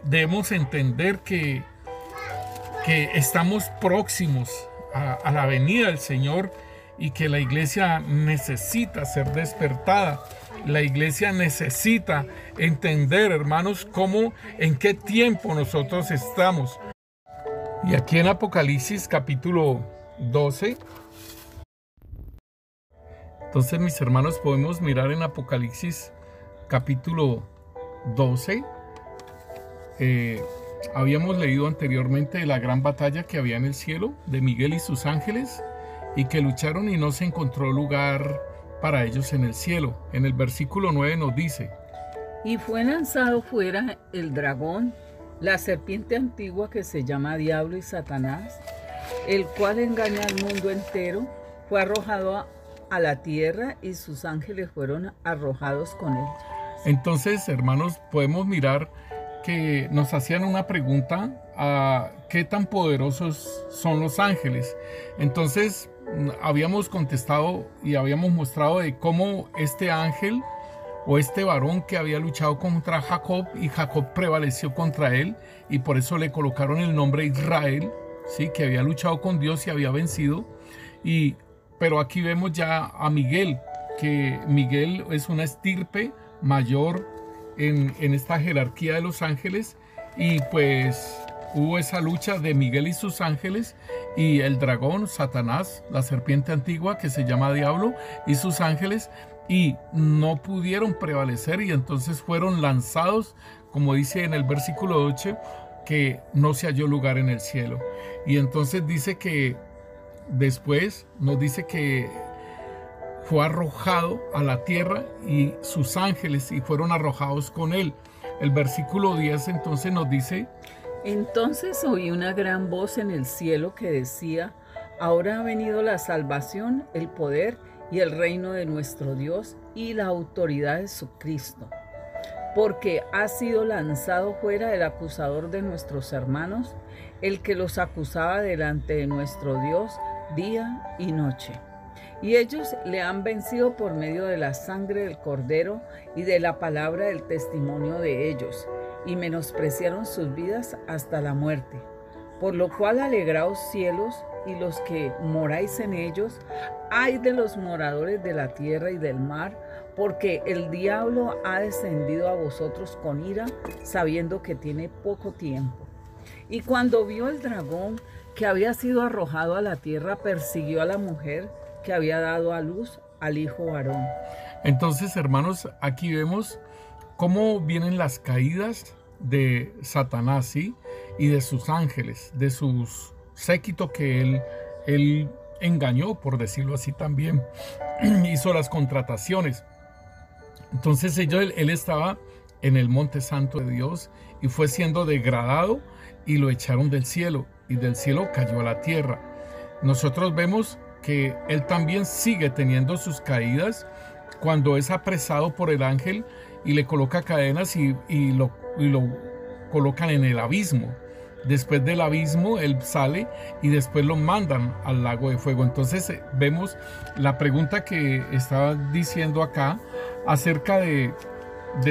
debemos entender que estamos próximos a la venida del Señor, y que la iglesia necesita ser despertada. La iglesia necesita entender, hermanos, en qué tiempo nosotros estamos. Y aquí en Apocalipsis capítulo 12, entonces, mis hermanos, podemos mirar en Apocalipsis capítulo 12. Habíamos leído anteriormente de la gran batalla que había en el cielo de Miguel y sus ángeles, y que lucharon y no se encontró lugar para ellos en el cielo. En el versículo 9 nos dice: y fue lanzado fuera el dragón, la serpiente antigua que se llama Diablo y Satanás, el cual engaña al mundo entero. Fue arrojado a la tierra y sus ángeles fueron arrojados con él. Entonces, hermanos, podemos mirar que nos hacían una pregunta a qué tan poderosos son los ángeles. Entonces habíamos contestado y habíamos mostrado de cómo este ángel o este varón que había luchado contra Jacob, y Jacob prevaleció contra él, y por eso le colocaron el nombre Israel, ¿sí? Que había luchado con Dios y había vencido. Pero aquí vemos ya a Miguel, que Miguel es una estirpe mayor en esta jerarquía de los ángeles, y pues hubo esa lucha de Miguel y sus ángeles y el dragón, Satanás, la serpiente antigua que se llama Diablo, y sus ángeles, y no pudieron prevalecer, y entonces fueron lanzados, como dice en el versículo 8, que no se halló lugar en el cielo. Y entonces dice que después nos dice que fue arrojado a la tierra y sus ángeles, y fueron arrojados con él. El versículo 10 entonces nos dice: entonces oí una gran voz en el cielo que decía: ahora ha venido la salvación, el poder y el reino de nuestro Dios y la autoridad de su Cristo, porque ha sido lanzado fuera el acusador de nuestros hermanos, el que los acusaba delante de nuestro Dios día y noche. Y ellos le han vencido por medio de la sangre del Cordero y de la palabra del testimonio de ellos, y menospreciaron sus vidas hasta la muerte. Por lo cual alegraos cielos y los que moráis en ellos. Ay de los moradores de la tierra y del mar, porque el diablo ha descendido a vosotros con ira, sabiendo que tiene poco tiempo. Y cuando vio el dragón que había sido arrojado a la tierra, persiguió a la mujer que había dado a luz al hijo varón. Entonces, hermanos, aquí vemos cómo vienen las caídas de Satanás, ¿sí? Y de sus ángeles, de sus séquito que él engañó, por decirlo así también, hizo las contrataciones. Entonces él estaba en el monte santo de Dios y fue siendo degradado y lo echaron del cielo y del cielo cayó a la tierra. Nosotros vemos que él también sigue teniendo sus caídas cuando es apresado por el ángel y le coloca cadenas y lo colocan en el abismo. Después del abismo él sale y después lo mandan al lago de fuego. Entonces vemos la pregunta que estaba diciendo acá acerca de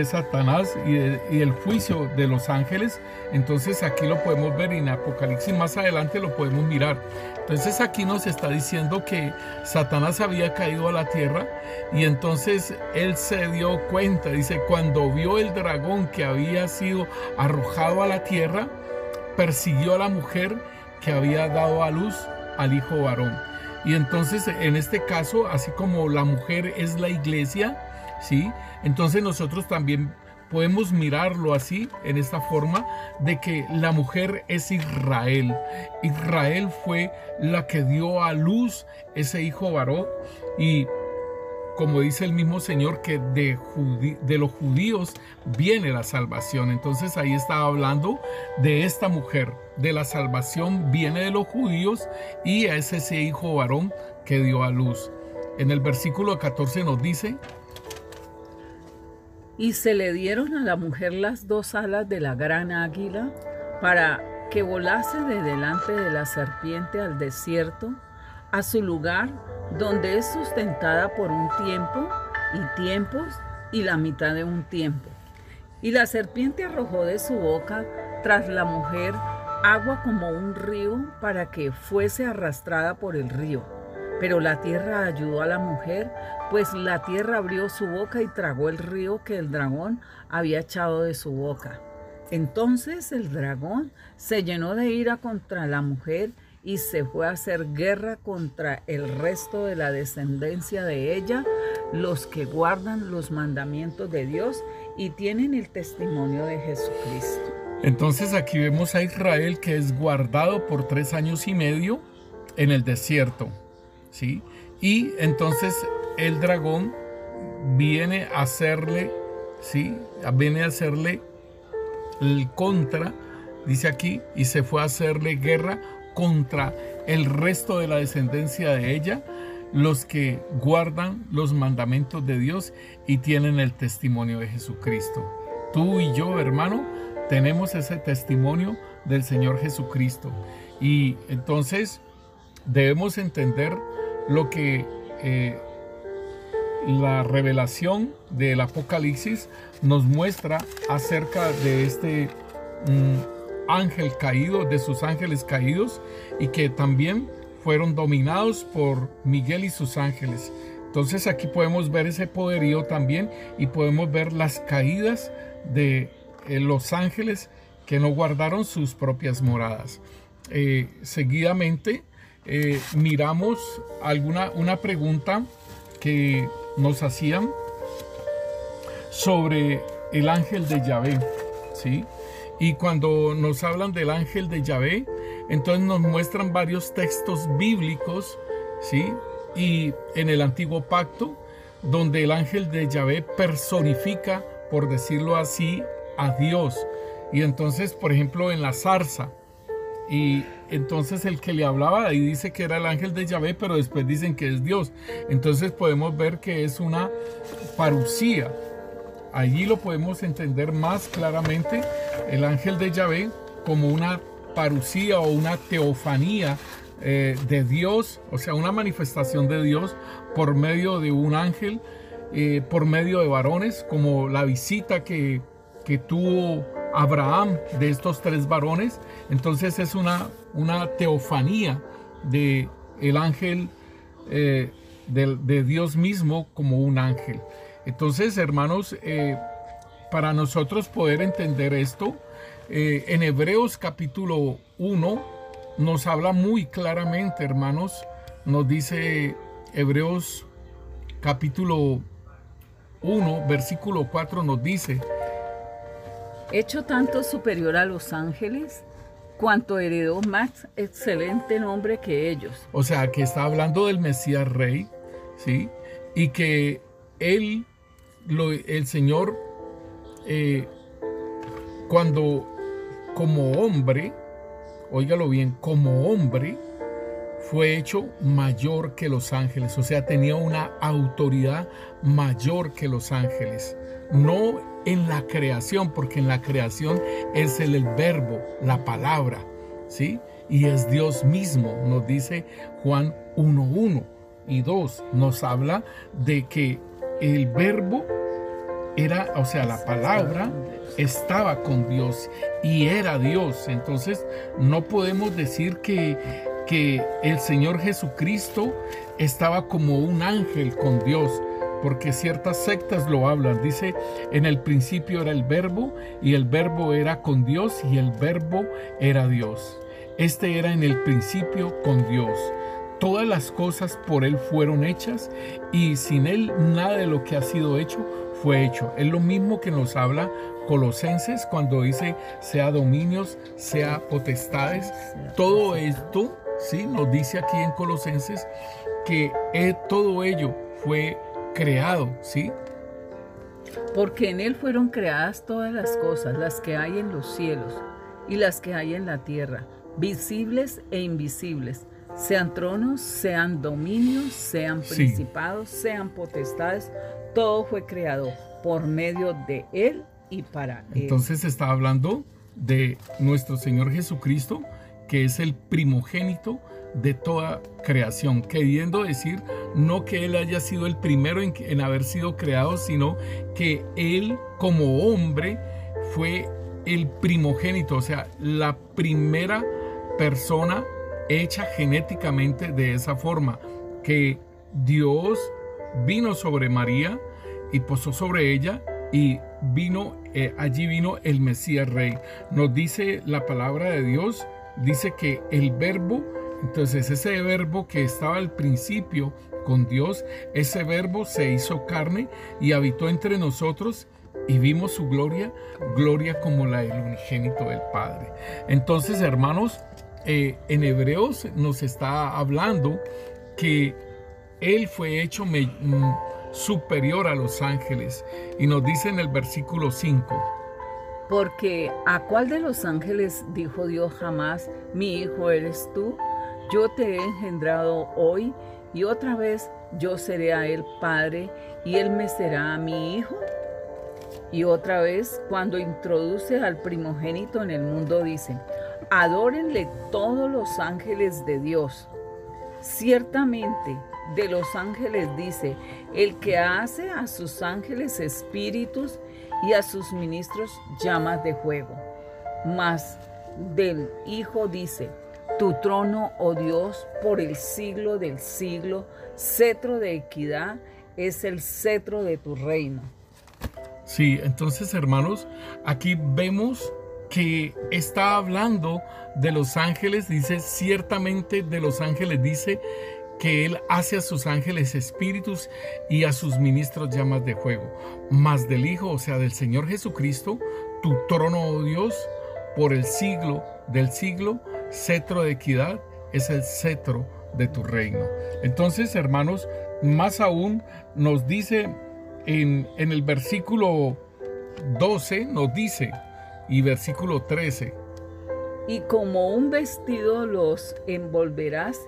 Satanás y el juicio de los ángeles. Entonces aquí lo podemos ver en Apocalipsis, más adelante lo podemos mirar. Entonces aquí nos está diciendo que Satanás había caído a la tierra y entonces él se dio cuenta, dice, cuando vio el dragón que había sido arrojado a la tierra, persiguió a la mujer que había dado a luz al hijo varón. Y entonces en este caso, así como la mujer es la iglesia, ¿sí? Entonces nosotros también podemos mirarlo así, en esta forma, de que la mujer es Israel. Israel fue la que dio a luz ese hijo varón y como dice el mismo Señor, que de los judíos viene la salvación. Entonces ahí está hablando de esta mujer, de la salvación viene de los judíos y es ese hijo varón que dio a luz. En el versículo 14 nos dice: y se le dieron a la mujer las dos alas de la gran águila para que volase de delante de la serpiente al desierto, a su lugar donde es sustentada por un tiempo y tiempos y la mitad de un tiempo. Y la serpiente arrojó de su boca tras la mujer agua como un río para que fuese arrastrada por el río. Pero la tierra ayudó a la mujer, pues la tierra abrió su boca y tragó el río que el dragón había echado de su boca. Entonces el dragón se llenó de ira contra la mujer y se fue a hacer guerra contra el resto de la descendencia de ella, los que guardan los mandamientos de Dios y tienen el testimonio de Jesucristo. Entonces aquí vemos a Israel que es guardado por 3 años y medio en el desierto, ¿sí? Y entonces el dragón viene a hacerle, ¿sí? Viene a hacerle el contra, dice aquí, y se fue a hacerle guerra contra el resto de la descendencia de ella, los que guardan los mandamientos de Dios y tienen el testimonio de Jesucristo. Tú y yo, hermano, tenemos ese testimonio del Señor Jesucristo. Y entonces debemos entender lo que la revelación del Apocalipsis nos muestra acerca de este ángel caído, de sus ángeles caídos, y que también fueron dominados por Miguel y sus ángeles. Entonces aquí podemos ver ese poderío también y podemos ver las caídas de los ángeles que no guardaron sus propias moradas. Seguidamente miramos una pregunta que nos hacían sobre el ángel de Yahvé, ¿sí? Y cuando nos hablan del ángel de Yahvé, entonces nos muestran varios textos bíblicos, ¿sí? Y en el Antiguo Pacto, donde el ángel de Yahvé personifica, por decirlo así, a Dios. Y entonces, por ejemplo, en la zarza, y entonces el que le hablaba ahí dice que era el ángel de Yahvé, pero después dicen que es Dios. Entonces podemos ver que es una parusía. Allí lo podemos entender más claramente, el ángel de Yahvé, como una parusía o una teofanía de Dios, o sea, una manifestación de Dios por medio de un ángel, por medio de varones, como la visita que tuvo Abraham de estos 3 varones. Entonces es una teofanía de el ángel de Dios mismo como un ángel. Entonces, hermanos, para nosotros poder entender esto, en Hebreos capítulo 1 nos habla muy claramente, hermanos. Nos dice Hebreos capítulo 1, versículo 4 nos dice: hecho tanto superior a los ángeles, cuanto heredó más excelente nombre que ellos. O sea, que está hablando del Mesías Rey, ¿sí? Y que el Señor, cuando como hombre, óigalo bien, como hombre, fue hecho mayor que los ángeles. O sea, tenía una autoridad mayor que los ángeles. No en la creación, porque en la creación es el verbo, la palabra, ¿sí? Y es Dios mismo, nos dice Juan 1:1 y 2. Nos habla de que el verbo era, o sea, la palabra estaba con Dios y era Dios. Entonces no podemos decir que el Señor Jesucristo estaba como un ángel con Dios, porque ciertas sectas lo hablan. Dice, en el principio era el verbo, y el verbo era con Dios, y el verbo era Dios. Este era en el principio con Dios. Todas las cosas por Él fueron hechas, y sin Él nada de lo que ha sido hecho fue hecho. Es lo mismo que nos habla Colosenses cuando dice, sea dominios, sea potestades. Todo esto, ¿sí? Nos dice aquí en Colosenses que todo ello fue creado, ¿sí? Porque en Él fueron creadas todas las cosas, las que hay en los cielos y las que hay en la tierra, visibles e invisibles, sean tronos, sean dominios, sean principados, sean potestades, todo fue creado por medio de Él y para Él. Entonces está hablando de nuestro Señor Jesucristo, que es el primogénito de toda creación, queriendo decir no que Él haya sido el primero en haber sido creado, sino que Él como hombre fue el primogénito, o sea, la primera persona hecha genéticamente de esa forma, que Dios vino sobre María y posó sobre ella, y allí vino el Mesías Rey. Nos dice la palabra de Dios, dice que el verbo, entonces ese verbo que estaba al principio con Dios, ese verbo se hizo carne y habitó entre nosotros, y vimos su gloria, gloria como la del unigénito del Padre. Entonces, hermanos, en Hebreos nos está hablando que Él fue hecho superior a los ángeles, y nos dice en el versículo 5: porque ¿a cuál de los ángeles dijo Dios jamás, mi hijo eres tú? Yo te he engendrado hoy, y otra vez yo seré a él padre, y él me será a mi hijo. Y otra vez, cuando introduce al primogénito en el mundo, dice, adórenle todos los ángeles de Dios. Ciertamente, de los ángeles dice, el que hace a sus ángeles espíritus y a sus ministros llamas de fuego. Mas del Hijo dice, tu trono, oh Dios, por el siglo del siglo, cetro de equidad es el cetro de tu reino. Sí, entonces, hermanos, aquí vemos que está hablando de los ángeles. Dice, ciertamente de los ángeles dice que Él hace a sus ángeles espíritus y a sus ministros llamas de fuego. Mas del Hijo, o sea, del Señor Jesucristo, tu trono, oh Dios, por el siglo del siglo, cetro de equidad es el cetro de tu reino. Entonces, hermanos, más aún nos dice en el versículo 12, nos dice, y versículo 13, y como un vestido los envolverás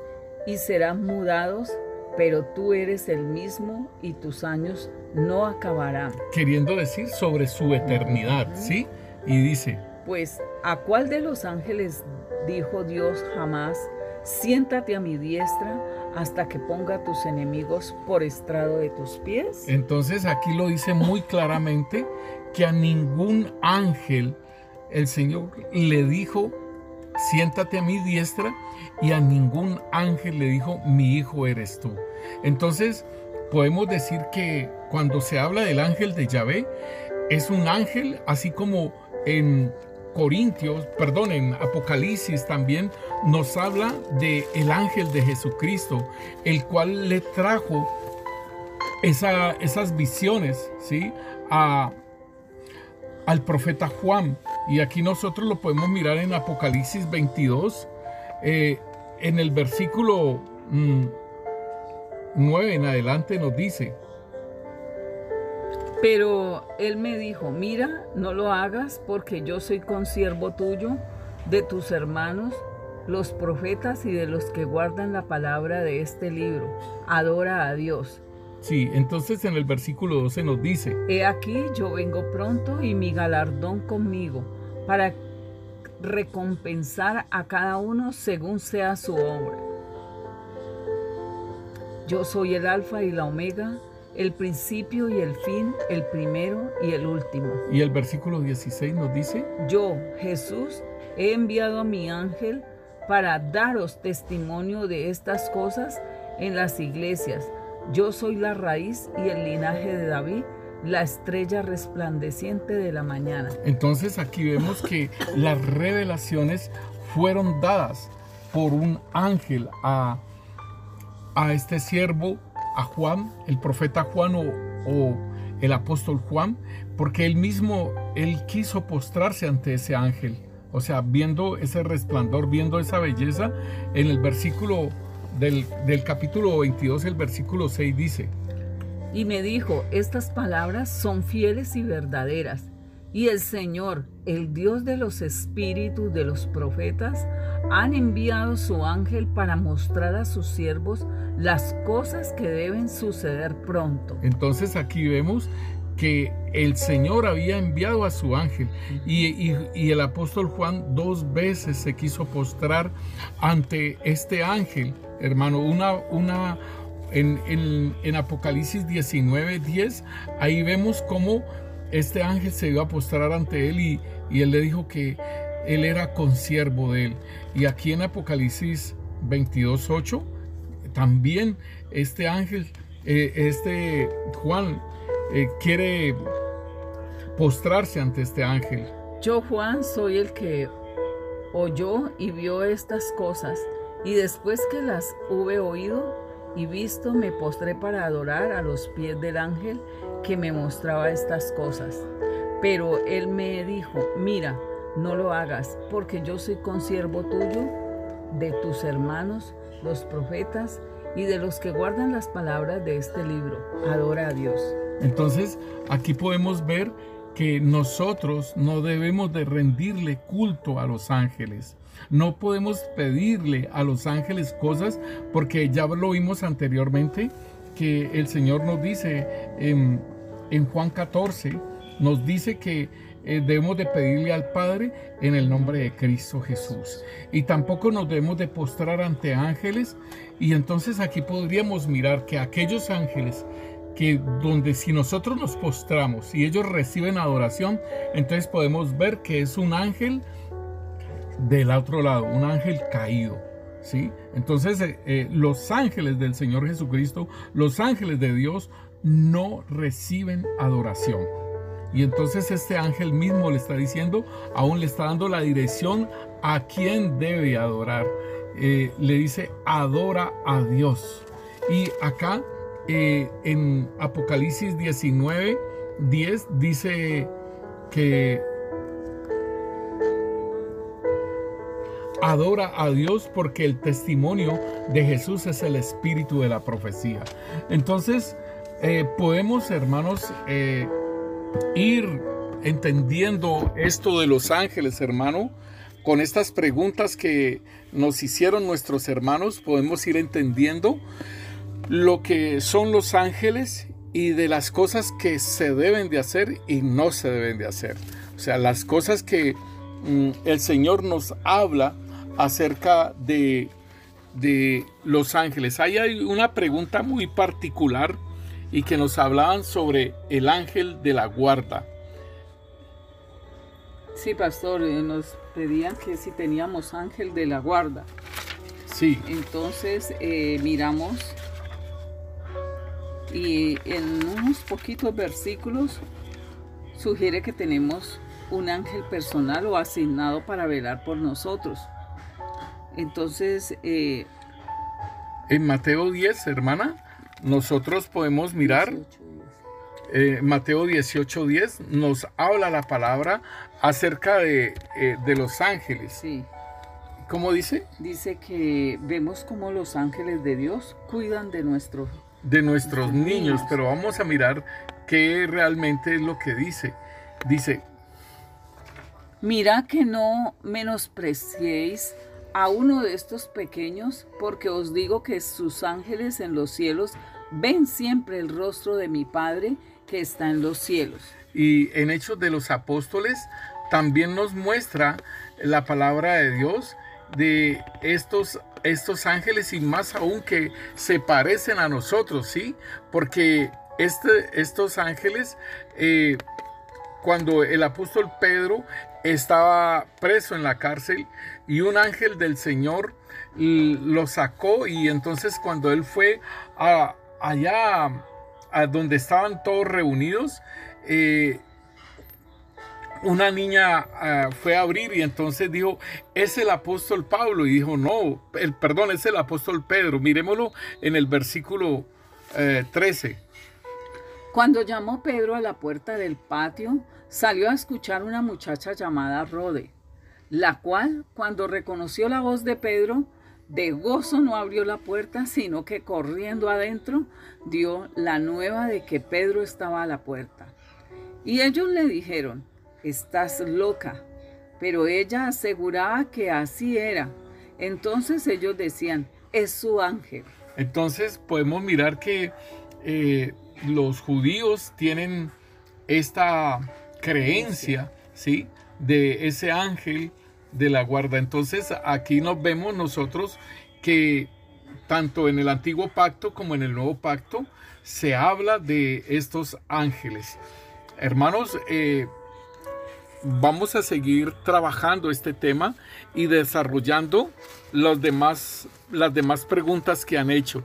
y serán mudados, pero tú eres el mismo y tus años no acabarán. Queriendo decir sobre su eternidad, ¿sí? Y dice, pues, ¿a cuál de los ángeles dijo Dios jamás, siéntate a mi diestra hasta que ponga a tus enemigos por estrado de tus pies? Entonces aquí lo dice muy claramente que a ningún ángel el Señor le dijo, siéntate a mi diestra, y a ningún ángel le dijo, mi hijo eres tú. Entonces, podemos decir que cuando se habla del ángel de Yahvé, es un ángel, así como en en Apocalipsis también nos habla de el ángel de Jesucristo, el cual le trajo esas visiones, ¿sí?, al profeta Juan. Y aquí nosotros lo podemos mirar en Apocalipsis 22, en el versículo 9 en adelante nos dice: pero él me dijo, mira, no lo hagas, porque yo soy consiervo tuyo, de tus hermanos, los profetas, y de los que guardan la palabra de este libro. Adora a Dios. Sí, entonces en el versículo 12 nos dice: he aquí, yo vengo pronto, y mi galardón conmigo, para recompensar a cada uno según sea su obra. Yo soy el Alfa y la Omega, el principio y el fin, el primero y el último. Y el versículo 16 nos dice: yo, Jesús, he enviado a mi ángel para daros testimonio de estas cosas en las iglesias. Yo soy la raíz y el linaje de David, la estrella resplandeciente de la mañana. Entonces aquí vemos que las revelaciones fueron dadas por un ángel a este siervo, a Juan, el profeta Juan o el apóstol Juan, porque él quiso postrarse ante ese ángel. O sea, viendo ese resplandor, viendo esa belleza. En el versículo del capítulo 22, el versículo 6 dice: y me dijo, estas palabras son fieles y verdaderas, y el Señor, el Dios de los espíritus de los profetas, han enviado su ángel para mostrar a sus siervos las cosas que deben suceder pronto. Entonces aquí vemos que el Señor había enviado a su ángel, y el apóstol Juan 2 veces se quiso postrar ante este ángel, hermano. En Apocalipsis 19:10, ahí vemos cómo este ángel se iba a postrar ante él, y él le dijo que él era consiervo de él. Y aquí en Apocalipsis 22:8 también este ángel, Juan, quiere postrarse ante este ángel. Yo, Juan, soy el que oyó y vio estas cosas, y después que las hube oído y visto, me postré para adorar a los pies del ángel que me mostraba estas cosas. Pero él me dijo, mira, no lo hagas, porque yo soy consiervo tuyo, de tus hermanos, los profetas, y de los que guardan las palabras de este libro. Adora a Dios. Entonces, aquí podemos ver que nosotros no debemos de rendirle culto a los ángeles. No podemos pedirle a los ángeles cosas, porque ya lo vimos anteriormente, que el Señor nos dice en Juan 14, nos dice que debemos de pedirle al Padre en el nombre de Cristo Jesús. Y tampoco nos debemos de postrar ante ángeles. Y entonces aquí podríamos mirar que aquellos ángeles donde si nosotros nos postramos y ellos reciben adoración, entonces podemos ver que es un ángel del otro lado, un ángel caído, ¿sí? Entonces los ángeles del Señor Jesucristo, los ángeles de Dios, no reciben adoración. Y entonces este ángel mismo le está diciendo, aún le está dando la dirección a quién debe adorar. Le dice, adora a Dios. Y acá en Apocalipsis 19:10 dice que adora a Dios porque el testimonio de Jesús es el espíritu de la profecía. Entonces podemos, hermanos, ir entendiendo esto de los ángeles, hermano. Con estas preguntas que nos hicieron nuestros hermanos, podemos ir entendiendo lo que son los ángeles y de las cosas que se deben de hacer y no se deben de hacer. O sea, las cosas que el Señor nos habla acerca de los ángeles. Ahí hay una pregunta muy particular y que nos hablaban sobre el ángel de la guarda. Sí, pastor, nos pedían que si teníamos ángel de la guarda. Sí. Entonces miramos Y en unos poquitos versículos sugiere que tenemos un ángel personal o asignado para velar por nosotros. Entonces, en Mateo 10, hermana, nosotros podemos mirar, Mateo 18:10 nos habla la palabra acerca de los ángeles. sí, ¿Cómo dice? dice que vemos cómo los ángeles de Dios cuidan de nuestros Niños, pero vamos a mirar qué realmente es lo que dice. Dice, mira que no menospreciéis a uno de estos pequeños, porque os digo que sus ángeles en los cielos ven siempre el rostro de mi Padre que está en los cielos. y en Hechos de los Apóstoles también nos muestra la palabra de Dios de estos ángeles, y más aún que se parecen a nosotros, ¿sí? Porque estos ángeles, cuando el apóstol Pedro estaba preso en la cárcel y un ángel del Señor lo sacó, y entonces cuando él fue allá a donde estaban todos reunidos, una niña fue a abrir, y entonces dijo, es el apóstol Pablo, y dijo, no, perdón, es el apóstol Pedro. Miremoslo en el versículo 13. Cuando llamó Pedro a la puerta del patio, salió a escuchar una muchacha llamada Rode, la cual, cuando reconoció la voz de Pedro, de gozo no abrió la puerta, sino que corriendo adentro dio la nueva de que Pedro estaba a la puerta. Y ellos le dijeron, estás loca. Pero ella aseguraba que así era. Entonces ellos decían, es su ángel. Entonces podemos mirar que los judíos tienen esta creencia, ¿sí?, de ese ángel de la guarda. Entonces aquí nos vemos nosotros que tanto en el antiguo pacto como en el nuevo pacto se habla de estos ángeles. Hermanos, vamos a seguir trabajando este tema y desarrollando las demás preguntas que han hecho.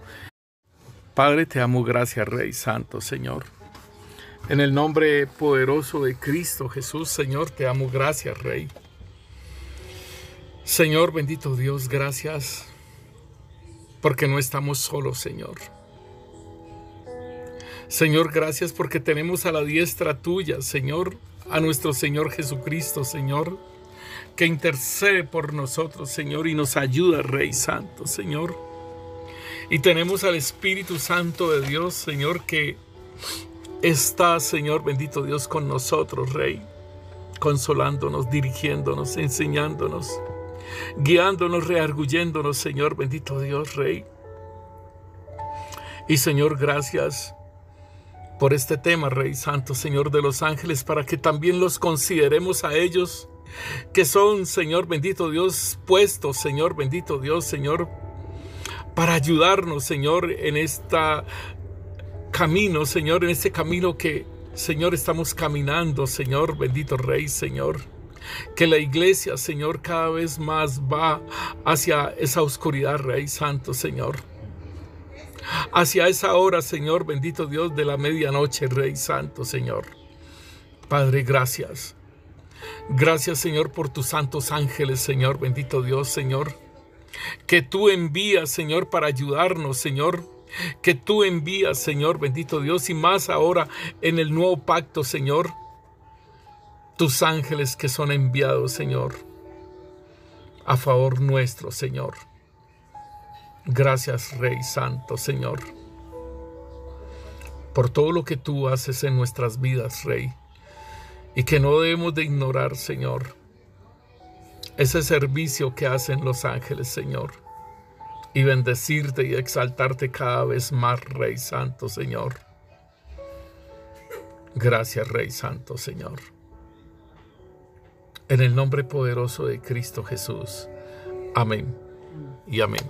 Padre, te amo, gracias, Rey Santo, Señor. En el nombre poderoso de Cristo Jesús, Señor, te amo, gracias, Rey. Señor, bendito Dios, gracias porque no estamos solos, Señor. Señor, gracias porque tenemos a la diestra tuya, Señor, a nuestro Señor Jesucristo, Señor, que intercede por nosotros, Señor, y nos ayuda, Rey Santo, Señor. Y tenemos al Espíritu Santo de Dios, Señor, que está, Señor, bendito Dios, con nosotros, Rey, consolándonos, dirigiéndonos, enseñándonos, guiándonos, rearguyéndonos, Señor, bendito Dios, Rey. Y Señor, gracias por este tema, Rey Santo, Señor, de los ángeles, para que también los consideremos a ellos, que son, Señor, bendito Dios, puestos, Señor, bendito Dios, Señor, para ayudarnos, Señor, en este camino, Señor, en este camino que, Señor, estamos caminando, Señor, bendito Rey, Señor. Que la iglesia, Señor, cada vez más va hacia esa oscuridad, Rey Santo, Señor. Hacia esa hora, Señor, bendito Dios, de la medianoche, Rey Santo, Señor. Padre, gracias. Gracias, Señor, por tus santos ángeles, Señor, bendito Dios, Señor. Que tú envías, Señor, para ayudarnos, Señor. Que tú envías, Señor, bendito Dios, y más ahora en el nuevo pacto, Señor. Tus ángeles que son enviados, Señor, a favor nuestro, Señor. Gracias, Rey Santo, Señor, por todo lo que tú haces en nuestras vidas, Rey, y que no debemos de ignorar, Señor, ese servicio que hacen los ángeles, Señor, y bendecirte y exaltarte cada vez más, Rey Santo, Señor. Gracias, Rey Santo, Señor. En el nombre poderoso de Cristo Jesús. Amén y amén.